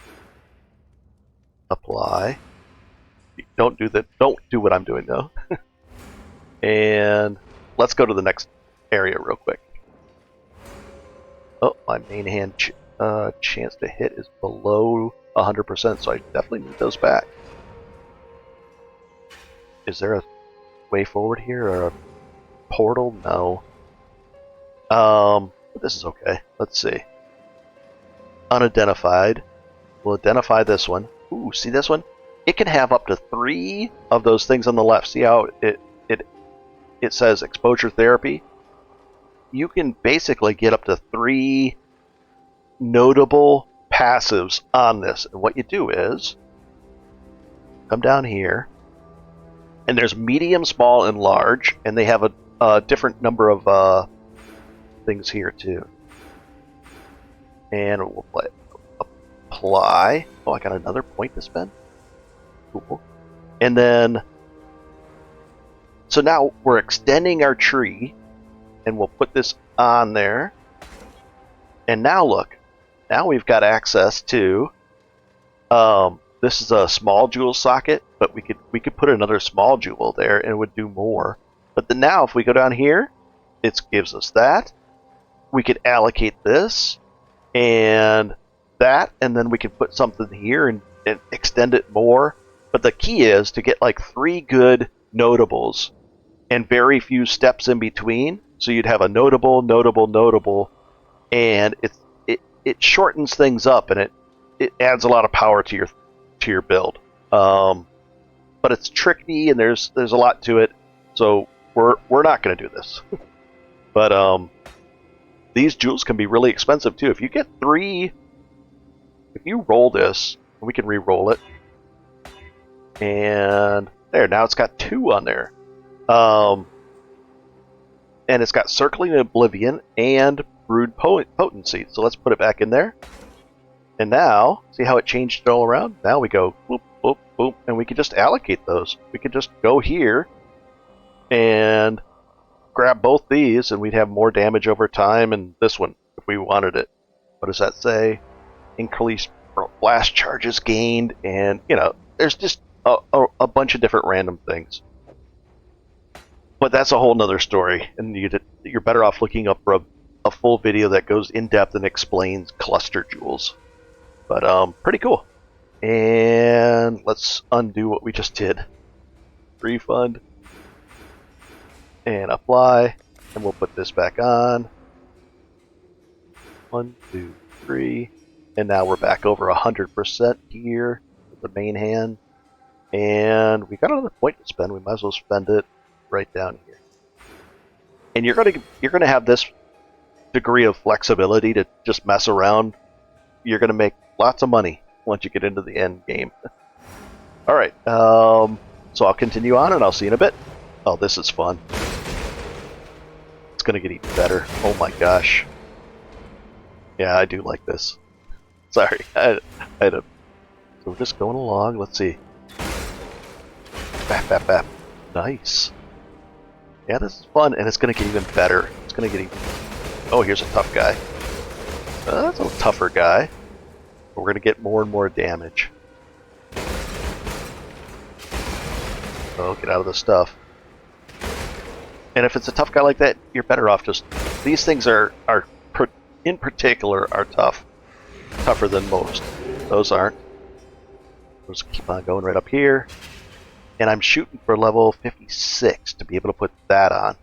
Apply. Don't do what I'm doing though. And let's go to the next area real quick. Oh, my main hand chance to hit is below 100%, so I definitely need those back. Is there a way forward here or a portal? No. But this is okay. Let's see. Unidentified. We'll identify this one. Ooh, see this one? It can have up to 3 of those things on the left. See how it says exposure therapy? You can basically get up to 3 notable passives on this. And what you do is come down here, and there's medium, small, and large, and they have a different number of things here too. And we'll apply. Oh, I got another point to spend. Cool. And then, so now we're extending our tree, and we'll put this on there. And now look, now we've got access to. This is a small jewel socket, but we could put another small jewel there, and it would do more. But then now, if we go down here, it gives us that. We could allocate this and that, and then we can put something here and extend it more. But the key is to get like 3 good notables and very few steps in between. So you'd have a notable, notable, notable, and it shortens things up, and it adds a lot of power to your build. But it's tricky, and there's a lot to it. So we're not going to do this. But these jewels can be really expensive too. If you get 3, if you roll this, we can re-roll it. And there, now it's got 2 on there. And it's got Circling Oblivion and Brood Potency. So let's put it back in there. And now, see how it changed it all around? Now we go boop, boop, boop, and we can just allocate those. We could just go here and grab both these, and we'd have more damage over time, and this one, if we wanted it. What does that say? Increased blast charges gained, and, there's just a bunch of different random things. But that's a whole nother story, and you're better off looking up for a full video that goes in depth and explains cluster jewels. But pretty cool. And let's undo what we just did. Refund. And apply. And we'll put this back on. 1, 2, 3. And now we're back over 100% here with the main hand. And we got another point to spend. We might as well spend it right down here. And you're gonna have this degree of flexibility to just mess around. You're gonna make lots of money once you get into the end game. All right, so I'll continue on, and I'll see you in a bit. Oh, this is fun. going to get even better. Oh my gosh. Yeah, I do like this. Sorry. I had a... So we're just going along. Let's see. Bap, bap, bap. Nice. Yeah, this is fun, and it's going to get even better. It's going to get even... Oh, here's a tough guy. That's a tougher guy. But we're going to get more and more damage. Oh, get out of the stuff. And if it's a tough guy like that, you're better off just... These things are in particular, are tough. Tougher than most. Those aren't. We'll just keep on going right up here. And I'm shooting for level 56 to be able to put that on.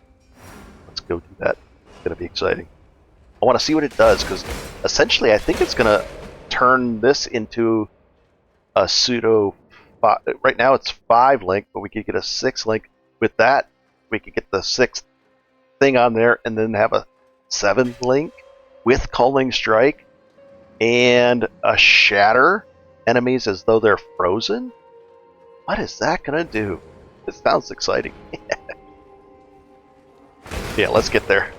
Let's go do that. It's going to be exciting. I want to see what it does, because essentially I think it's going to turn this into a pseudo... Right now it's 5 link, but we could get a 6 link. With that, we could get the 6th thing on there and then have a 7 link with Culling Strike and a Shatter enemies as though they're frozen. What is that gonna do? It sounds exciting. Yeah, let's get there.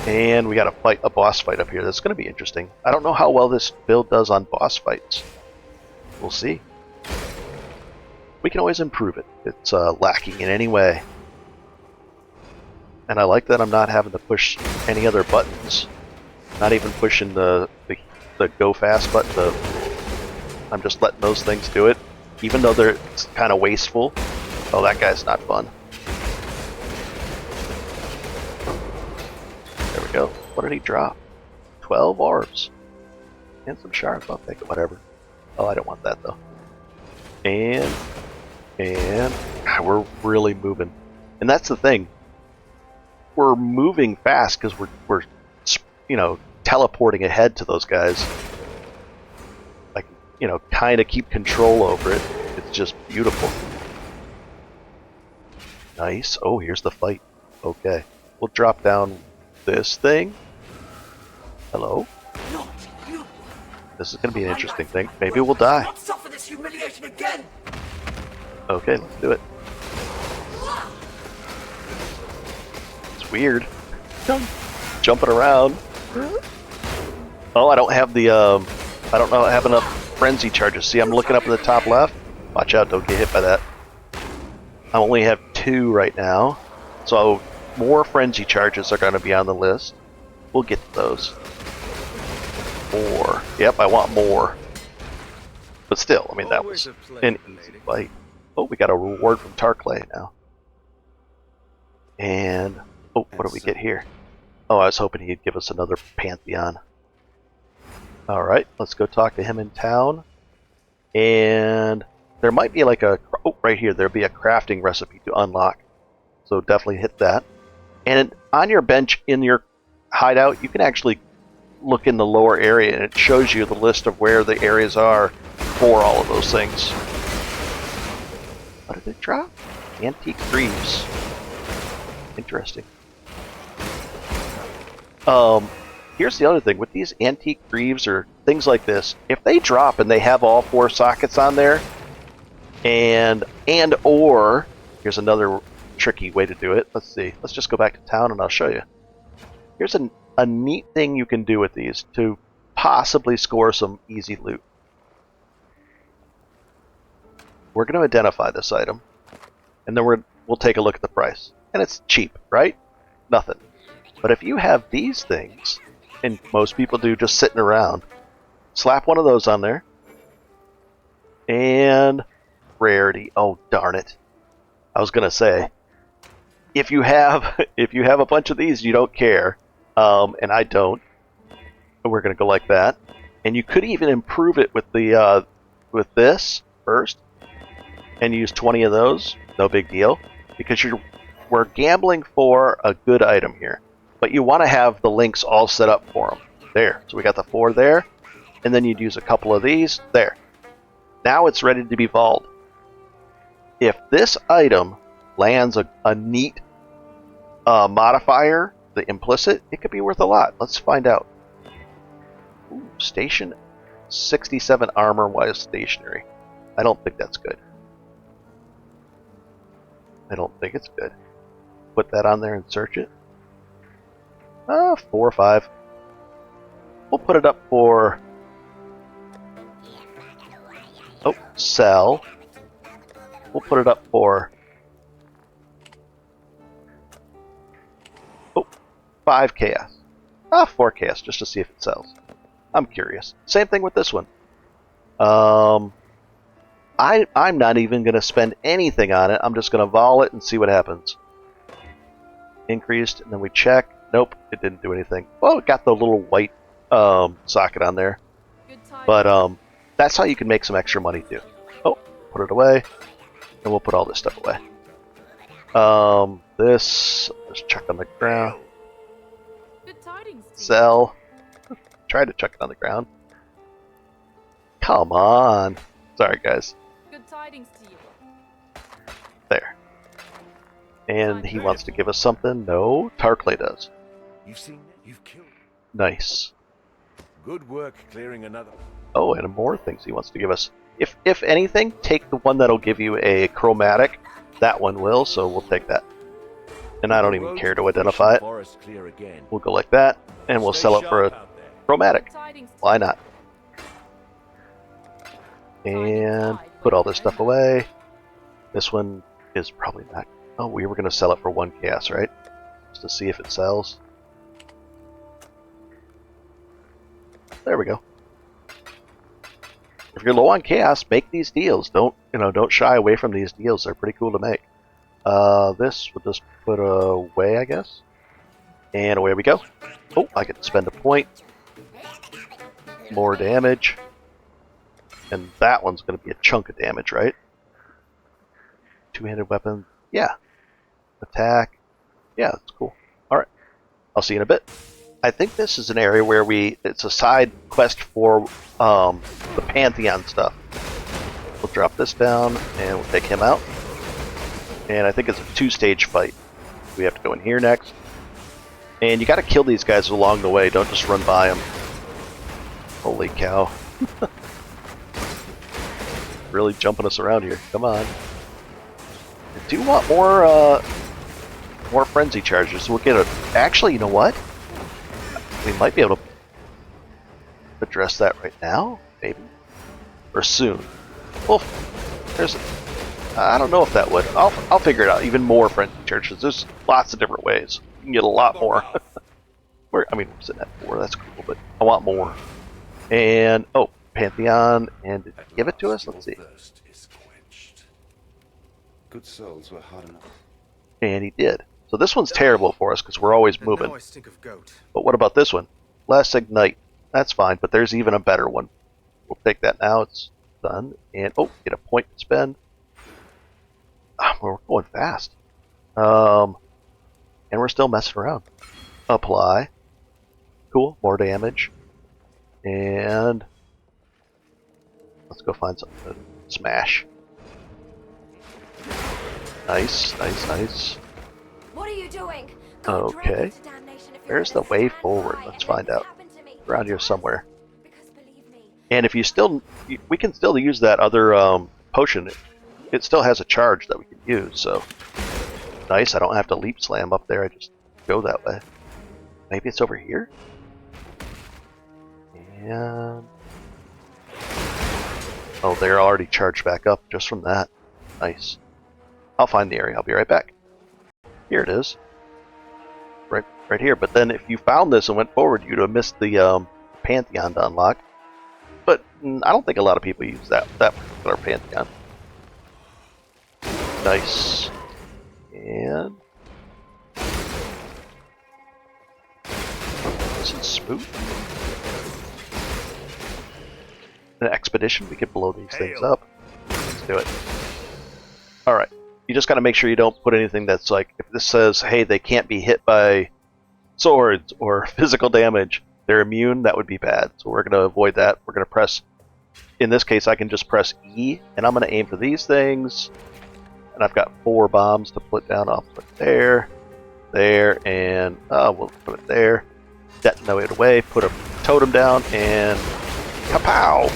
And we gotta fight a boss fight up here. That's gonna be interesting. I don't know how well this build does on boss fights. We'll see. We can always improve it. It's lacking in any way. And I like that I'm not having to push any other buttons. Not even pushing the go fast button. I'm just letting those things do it. Even though they're kind of wasteful. Oh, that guy's not fun. There we go. What did he drop? 12 orbs. And some shards. I'll take it, whatever. Oh, I don't want that though. And we're really moving. And that's the thing. We're moving fast because we're you know, teleporting ahead to those guys. Like, you know, kind of keep control over it. It's just beautiful. Nice. Oh, here's the fight. Okay. We'll drop down this thing. Hello? This is going to be an interesting thing. Maybe we'll die. Not suffer this humiliation again. Okay, let's do it. It's weird. Jumping around. Oh, I don't have the I don't know have enough frenzy charges. See, I'm looking up in the top left. Watch out, don't get hit by that. I only have 2 right now. So more frenzy charges are going to be on the list. We'll get those. More. Yep, I want more. But still, I mean, that was an easy fight. Oh, we got a reward from Tarklay now. And, oh, what do we get here? Oh, I was hoping he'd give us another Pantheon. Alright, let's go talk to him in town. And there might be like a... Oh, right here, there'll be a crafting recipe to unlock. So definitely hit that. And on your bench in your hideout, you can actually look in the lower area and it shows you the list of where the areas are for all of those things. What did it drop? Antique Greaves. Interesting. Here's the other thing. With these Antique Greaves or things like this, if they drop and they have all 4 sockets on there, and or, here's another tricky way to do it. Let's see. Let's just go back to town and I'll show you. Here's a neat thing you can do with these to possibly score some easy loot. We're going to identify this item, and then we'll take a look at the price. And it's cheap, right? Nothing. But if you have these things, and most people do just sitting around, slap one of those on there, and rarity. Oh, darn it. I was going to say, if you have a bunch of these, you don't care. And I don't. We're going to go like that. And you could even improve it with the with this first, and use 20 of those. No big deal, because we're gambling for a good item here. But you want to have the links all set up for them. There. So we got the 4 there, and then you'd use a couple of these there. Now it's ready to be vaulted. If this item lands a neat modifier, the implicit, it could be worth a lot. Let's find out. Ooh, station 67 armor while stationary. I don't think that's good. I don't think it's good. put that on there and search it. 4 or 5. We'll put it up for... Oh, sell. We'll put it up for... Oh, 5 chaos. 4 chaos, just to see if it sells. I'm curious. Same thing with this one. I'm not even going to spend anything on it. I'm just going to vol it and see what happens. Increased, and then we check. Nope, it didn't do anything. Well, it got the little white socket on there. But that's how you can make some extra money too. Oh, put it away. And we'll put all this stuff away. This, just check on the ground. Good tidings. Sell. Try to chuck it on the ground. Come on. Sorry, guys. Good tidings to you. There. And he wants to give us something. No, Tarkley does. You've seen it. You've killed. Nice. Good work clearing another. Oh, and more things he wants to give us. If anything, take the one that'll give you a chromatic. That one will, so we'll take that. And I don't even care to identify it. We'll go like that, and we'll sell it for a chromatic. Why not? And put all this stuff away. This one is probably not... Oh, we were going to sell it for 1 chaos, right? Just to see if it sells. There we go. If you're low on chaos, make these deals. Don't shy away from these deals. They're pretty cool to make. This we'll just put away, I guess. And away we go. Oh, I get to spend a point. More damage. And that one's going to be a chunk of damage, right? Two-handed weapon. Yeah. Attack. Yeah, that's cool. Alright. I'll see you in a bit. I think this is an area where it's a side quest for the Pantheon stuff. We'll drop this down and we'll take him out. And I think it's a 2-stage fight. We have to go in here next. And you gotta kill these guys along the way, don't just run by them. Holy cow. Really jumping us around here. Come on. I do want more frenzy charges. We'll get a... Actually, you know what? We might be able to address that right now, maybe. Or soon. Well, there's... I don't know if that would. I'll figure it out. Even more frenzy charges. There's lots of different ways. You can get a lot more. We're sitting at 4. That's cool, but I want more. And, oh, Pantheon, and did he give it to us? Let's see. Good souls were hard enough. And he did. So this one's terrible for us because we're always moving. Now I stink of goat. But what about this one? Less ignite. That's fine, but there's even a better one. We'll take that now. It's done. And, oh, get a point to spend. We're going fast. And we're still messing around. Apply. Cool. More damage. And let's go find something to smash. Nice, nice, nice. What are you doing? Okay. Where's the way forward? Let's find out. Around here somewhere. And if you still... We can still use that other potion. It still has a charge that we can use, so... Nice, I don't have to leap slam up there. I just go that way. Maybe it's over here? And... Oh, they're already charged back up just from that. Nice. I'll find the area. I'll be right back. Here it is. Right here. But then if you found this and went forward, you'd have missed the Pantheon to unlock. But I don't think a lot of people use that particular Pantheon. Nice. And... This is smooth. An expedition, we could blow these things up. Let's do it. Alright. You just gotta make sure you don't put anything that's like, if this says, hey, they can't be hit by swords or physical damage, they're immune, that would be bad. So we're gonna avoid that. We're gonna press, in this case, I can just press E, and I'm gonna aim for these things. And I've got 4 bombs to put down. I'll put there, and we'll put it there. Detonate it away, put a totem down, and kapow!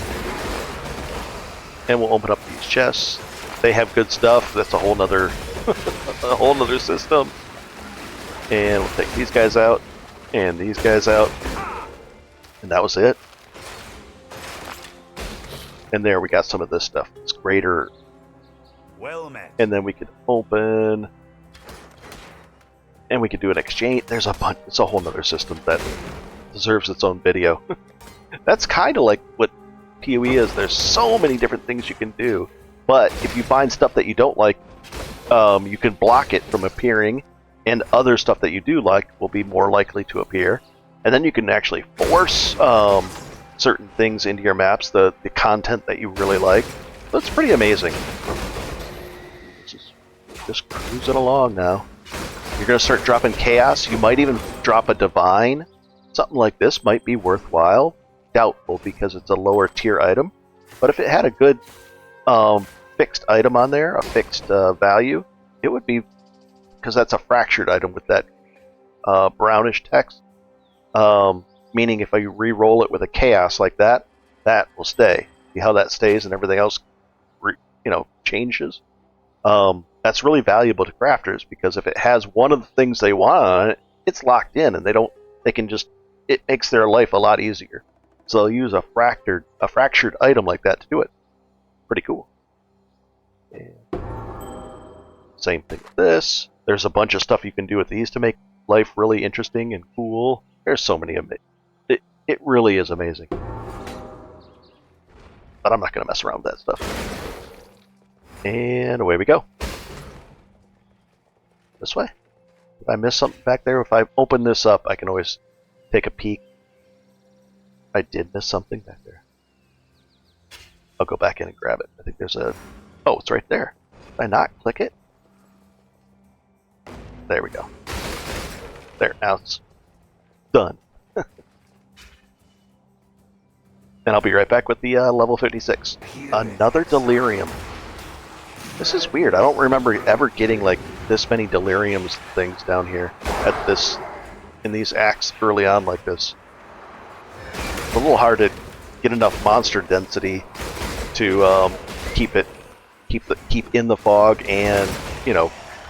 And we'll open up these chests. They have good stuff. That's a whole nother, a whole nother system. And we'll take these guys out, and these guys out. And that was it. And there we got some of this stuff. It's greater. Well met. And then we could open, and we could do an exchange. There's a bunch. It's a whole nother system that deserves its own video. That's kind of like what PoE is. There's so many different things you can do. But if you find stuff that you don't like, you can block it from appearing, and other stuff that you do like will be more likely to appear. And then you can actually force certain things into your maps, the content that you really like. So it's pretty amazing. Just cruising along now. You're going to start dropping chaos. You might even drop a divine. Something like this might be worthwhile. Doubtful because it's a lower tier item. But if it had a good fixed item on there, a fixed value, it would be, because that's a fractured item with that brownish text. Meaning if I re-roll it with a chaos like that, that will stay. See how that stays and everything else changes? That's really valuable to crafters, because if it has one of the things they want on it, it's locked in, and it makes their life a lot easier. So they'll use a fractured item like that to do it. Pretty cool. And same thing with this. There's a bunch of stuff you can do with these to make life really interesting and cool. There's so many of it. It really is amazing. But I'm not going to mess around with that stuff. And away we go. This way. Did I miss something back there? If I open this up, I can always take a peek. I did miss something back there. I'll go back in and grab it. I think there's a... Oh, it's right there. Did I not click it? There we go. There, now it's done. And I'll be right back with the level 56. Another Delirium. This is weird. I don't remember ever getting like this many Deliriums things down here in these acts early on like this. It's a little hard to get enough monster density to keep in the fog and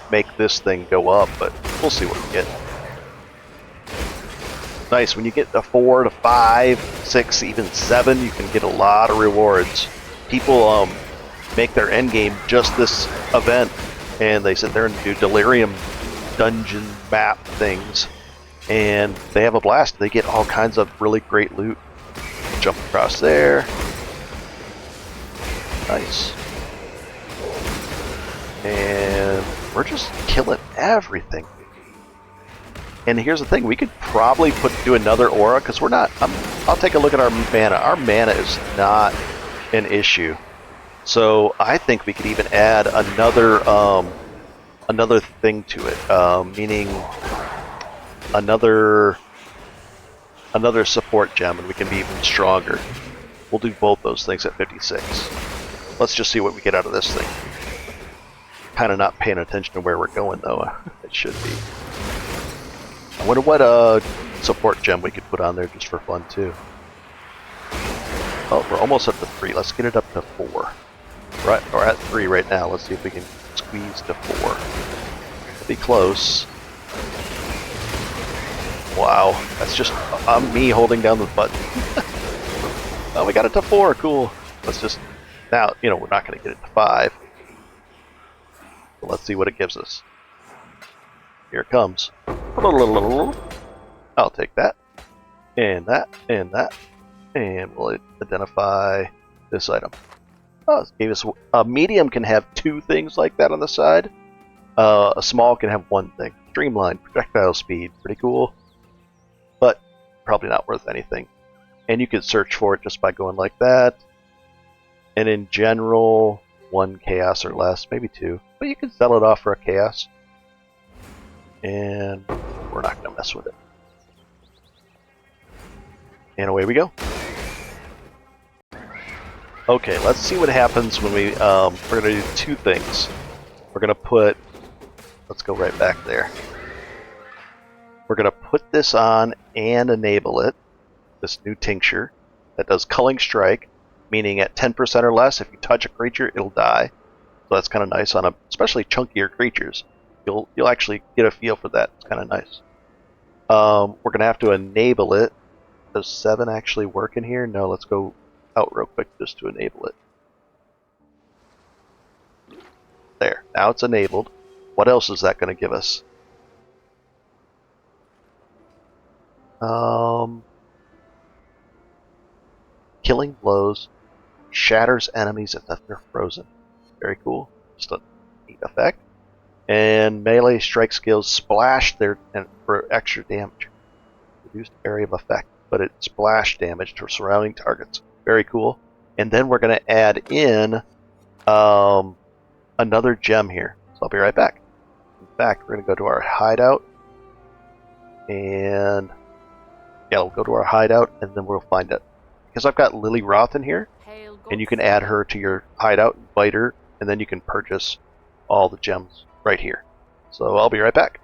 make this thing go up, but we'll see what we get. Nice, when you get to 4 to 5, 6, even 7, you can get a lot of rewards. People make their endgame just this event, and they sit there and do Delirium dungeon map things, and they have a blast. They get all kinds of really great loot. Jump across there. Nice. And we're just killing everything. And here's the thing, we could probably do another aura, because we're not... I'll take a look at our mana. Our mana is not an issue. So I think we could even add another thing to it, meaning another support gem, and we can be even stronger. We'll do both those things at 56. Let's just see what we get out of this thing. Kind of not paying attention to where we're going, though. It should be. I wonder what support gem we could put on there just for fun, too. Oh, we're almost up to 3. Let's get it up to 4. We're at 3 right now. Let's see if we can squeeze to 4. Be close. Wow, that's just me holding down the button. Oh, we got it to 4. Cool. Let's just... Now, we're not going to get it to 5. But let's see what it gives us. Here it comes. I'll take that. And that. And that. And we'll identify this item. Oh, it gave us... A medium can have 2 things like that on the side. A small can have 1 thing. Streamlined. Projectile speed. Pretty cool. But probably not worth anything. And you can search for it just by going like that. And in general, 1 chaos or less. Maybe 2. But you can sell it off for a chaos. And we're not going to mess with it. And away we go. Okay, let's see what happens when we're going to do 2 things. We're going to put... Let's go right back there. We're going to put this on and enable it. This new tincture that does Culling Strike, meaning at 10% or less, if you touch a creature, it'll die. So that's kind of nice on especially chunkier creatures. You'll actually get a feel for that. It's kind of nice. We're gonna have to enable it. Does 7 actually work in here? No, let's go out real quick just to enable it. There, now it's enabled. What else is that going to give us? Killing blows shatters enemies if they're frozen. Very cool. Just a neat effect. And melee strike skills splash their for extra damage. Reduced area of effect, but it splash damage to surrounding targets. Very cool. And then we're going to add in another gem here. So I'll be right back. In fact, we're going to go to our hideout. And yeah, we'll go to our hideout and then we'll find it. Because I've got Lily Roth in here. And you can add her to your hideout, invite her, and then you can purchase all the gems right here. So I'll be right back.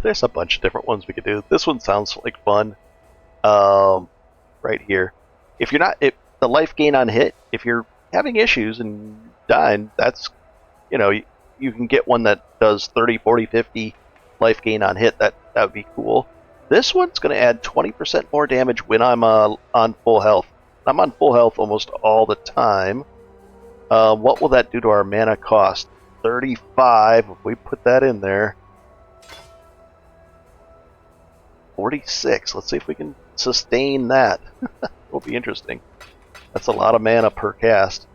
There's a bunch of different ones we could do. This one sounds like fun. Right here. If the life gain on hit, if you're having issues and dying, that's, you can get one that does 30, 40, 50 life gain on hit. That would be cool. This one's going to add 20% more damage when I'm on full health. I'm on full health almost all the time. What will that do to our mana cost? 35, if we put that in there. 46. Let's see if we can sustain that. Will be interesting. That's a lot of mana per cast.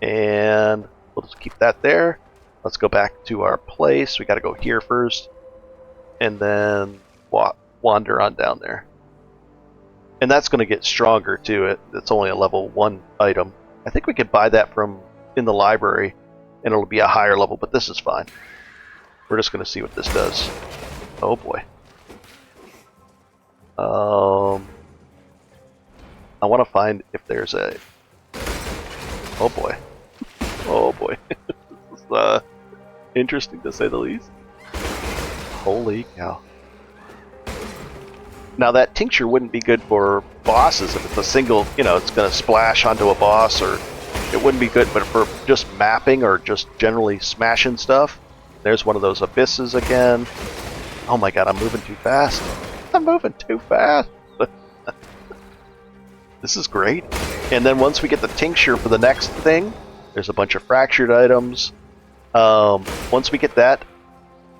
And we'll just keep that there. Let's go back to our place. We got to go here first. And then wander on down there. And that's going to get stronger too. It's only a level 1 item. I think we could buy that from in the library and it'll be a higher level, but this is fine. We're just going to see what this does. Oh boy. I want to find if there's a... Oh boy. Oh boy. This is interesting to say the least. Holy cow. Now that tincture wouldn't be good for bosses if it's a single, it's going to splash onto a boss, or it wouldn't be good, but for just mapping or just generally smashing stuff. There's one of those abysses again. Oh my god, I'm moving too fast. I'm moving too fast. This is great. And then once we get the tincture for the next thing, there's a bunch of fractured items. Once we get that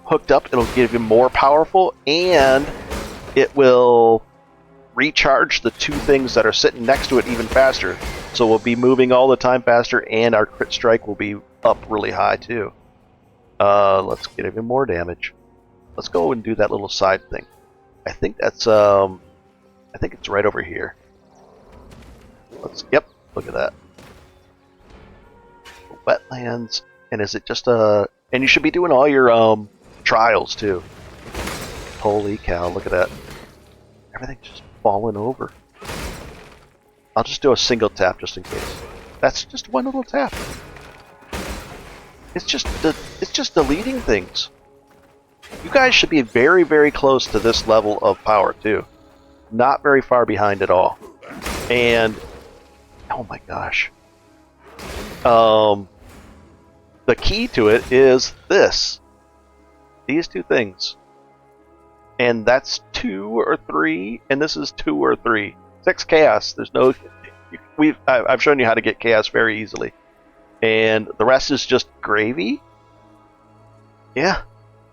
hooked up, it'll give you more powerful, and it will recharge the 2 things that are sitting next to it even faster. So we'll be moving all the time faster, and our crit strike will be up really high too. Let's get even more damage. Let's go and do that little side thing. I think that's I think it's right over here. Yep, look at that. Wetlands, and is it just and you should be doing all your trials too. Holy cow, look at that. Everything's just falling over. I'll just do a single tap just in case. That's just one little tap. It's just deleting things. You guys should be very, very close to this level of power too. Not very far behind at all. And oh my gosh. The key to it is this. These 2 things. And that's 2 or 3, and this is 2 or 3. 6 chaos. There's no... I've shown you how to get chaos very easily. And the rest is just gravy? Yeah.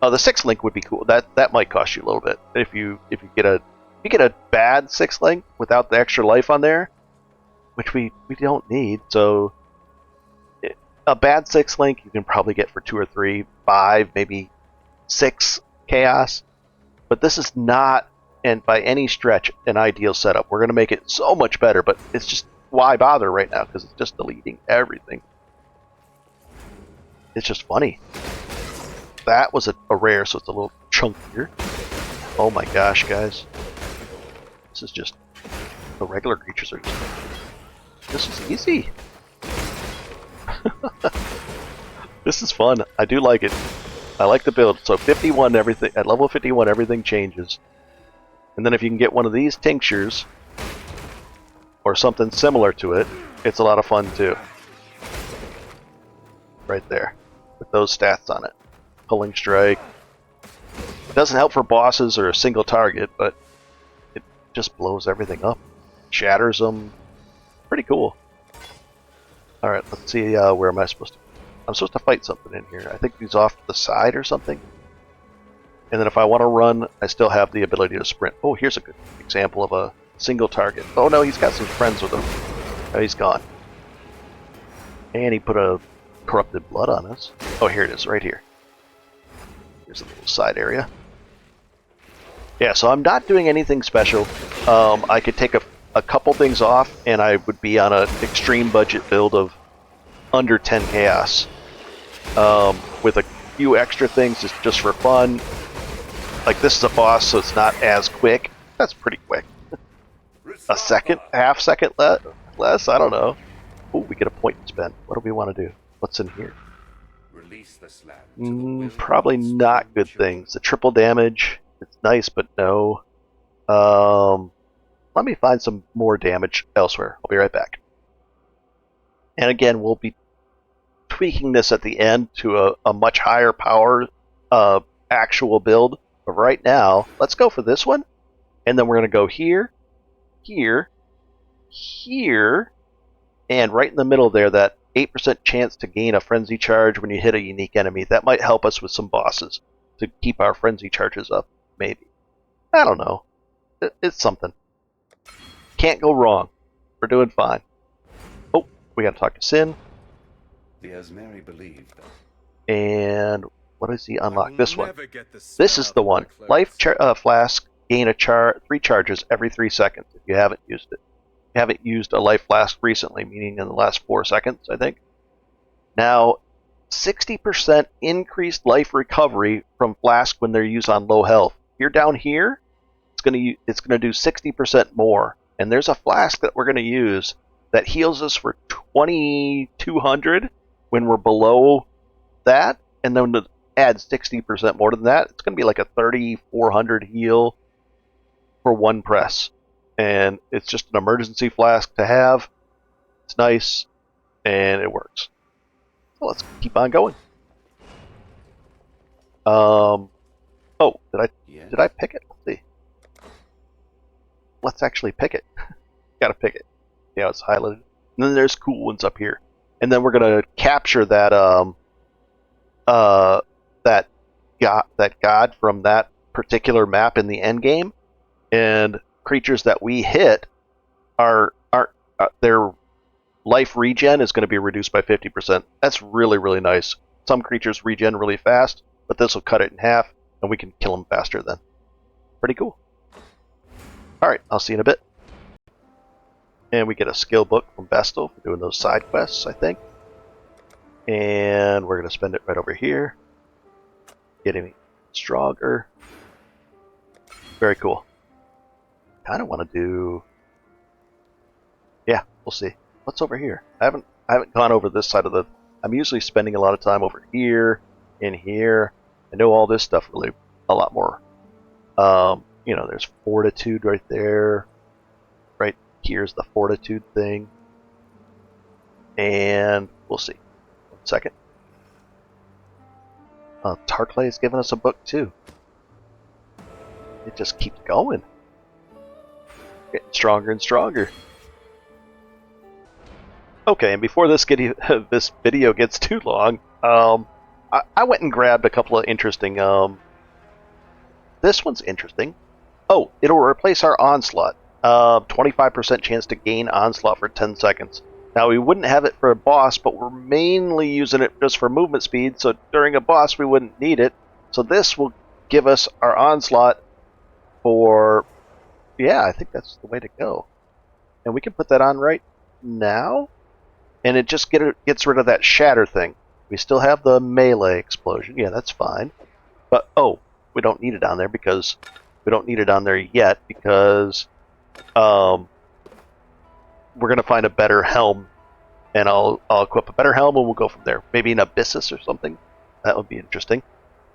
Oh, the 6 link would be cool. That might cost you a little bit. If you get a bad 6 link without the extra life on there, which we don't need, so a bad 6 link you can probably get for 2 or 3, 5, maybe 6 chaos. But this is not, and by any stretch, an ideal setup. We're going to make it so much better, but it's just, why bother right now? Because it's just deleting everything. It's just funny. That was a rare, so it's a little chunkier. Oh my gosh, guys. This is just, the regular creatures are just, this is easy. This is fun. I do like it. I like the build. So 51, everything at level 51, everything changes. And then if you can get one of these tinctures or something similar to it, it's a lot of fun too. Right there, with those stats on it. Pulling Strike. It doesn't help for bosses or a single target, but it just blows everything up. Shatters them. Pretty cool. Alright, let's see, where am I supposed to... I'm supposed to fight something in here. I think he's off to the side or something. And then if I want to run, I still have the ability to sprint. Oh, here's a good example of a single target. Oh no, he's got some friends with him. Oh, he's gone. And he put a corrupted blood on us. Oh, here it is, right here. Here's a little side area. Yeah, so I'm not doing anything special. I could take a couple things off, and I would be on an extreme budget build of under 10 chaos. With a few extra things just for fun. Like this is a boss, so it's not as quick. That's pretty quick. A second? Half second less? I don't know. Oh, we get a point to spend. What do we want to do? What's in here? Release the slab. Probably not good things. The triple damage. It's nice, but no. Let me find some more damage elsewhere. I'll be right back. And again, we'll be tweaking this at the end to a much higher power actual build. But right now, let's go for this one. And then we're going to go here, here, here, and right in the middle there, that 8% chance to gain a frenzy charge when you hit a unique enemy. That might help us with some bosses to keep our frenzy charges up, maybe. I don't know. It's something. Can't go wrong. We're doing fine. Oh, we got to talk to Sin. The Asmeri believe that. And what does he unlock? This one. This is the one. Life flask gain 3 charges every 3 seconds if you haven't used it. You haven't used a life flask recently, meaning in the last 4 seconds, I think. Now, 60% increased life recovery from flask when they're used on low health. You're down here, it's gonna do 60% more. And there's a flask that we're gonna use that heals us for 2,200 when we're below that, and then to add 60% more than that, it's gonna be like a 3,400 heal for 1 press. And it's just an emergency flask to have. It's nice, and it works. So let's keep on going. Oh, did I pick it? Let's see. Let's actually pick it. Gotta pick it. Yeah, it's highlighted. And then there's cool ones up here. And then we're gonna capture that that god from that particular map in the end game. And creatures that we hit their life regen is going to be reduced by 50%. That's really, really nice. Some creatures regen really fast, but this will cut it in half, and we can kill them faster then. Pretty cool. Alright, I'll see you in a bit. And we get a skill book from Vestal for doing those side quests, I think. And we're going to spend it right over here. Getting stronger. Very cool. Kind of want to do... Yeah, we'll see. What's over here? I haven't gone over this side of the... I'm usually spending a lot of time over here, in here. I know all this stuff really a lot more. You know, there's Fortitude right there. Right here's the Fortitude thing. And we'll see. 1 second. Tarkley has given us a book too. It just keeps going. Getting stronger and stronger. Okay, and before this video gets too long, I went and grabbed a couple of interesting... this one's interesting. Oh, it'll replace our Onslaught. 25% chance to gain Onslaught for 10 seconds. Now, we wouldn't have it for a boss, but we're mainly using it just for movement speed, so during a boss we wouldn't need it. So this will give us our Onslaught for... Yeah, I think that's the way to go. And we can put that on right now. And it just gets rid of that shatter thing. We still have the melee explosion. Yeah, that's fine. But, oh, we don't need it on there because... We don't need it on there yet because... we're going to find a better helm. And I'll equip a better helm and we'll go from there. Maybe an Abyssus or something. That would be interesting.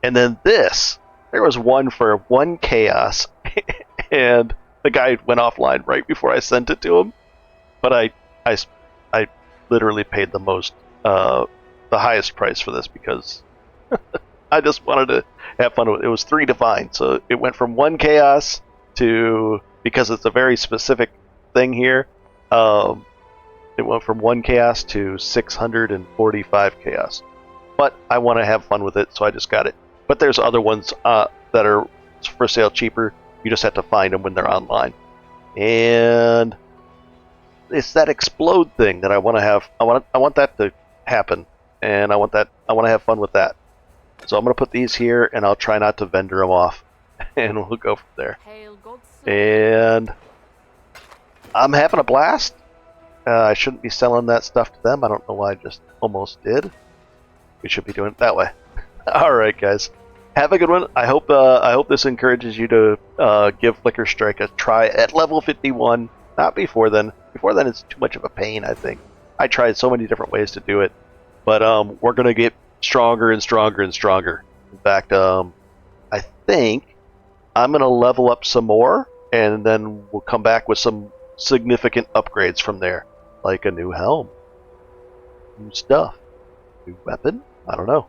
And then this. There was one for 1 chaos. And... the guy went offline right before I sent it to him, but I literally paid the highest price for this because I just wanted to have fun with it. It was 3 divine, so it went from 1 chaos to, because it's a very specific thing here, it went from 1 chaos to 645 chaos. But I want to have fun with it, so I just got it. But there's other ones that are for sale cheaper. You just have to find them when they're online. And it's that explode thing that I want to have. I want that to happen, and I want to have fun with that. So I'm going to put these here, and I'll try not to vendor them off, and we'll go from there. Hail Godson. And I'm having a blast. I shouldn't be selling that stuff to them. I don't know why I just almost did. We should be doing it that way. All right, guys. Have a good one. I hope this encourages you to give Flicker Strike a try at level 51. Not before then. Before then, it's too much of a pain, I think. I tried so many different ways to do it. But we're going to get stronger and stronger and stronger. In fact, I think I'm going to level up some more, and then we'll come back with some significant upgrades from there. Like a new helm. New stuff. New weapon? I don't know.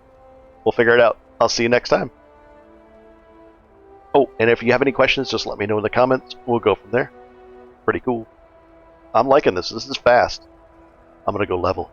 We'll figure it out. I'll see you next time. Oh, and if you have any questions, just let me know in the comments. We'll go from there. Pretty cool. I'm liking this. This is fast. I'm going to go level.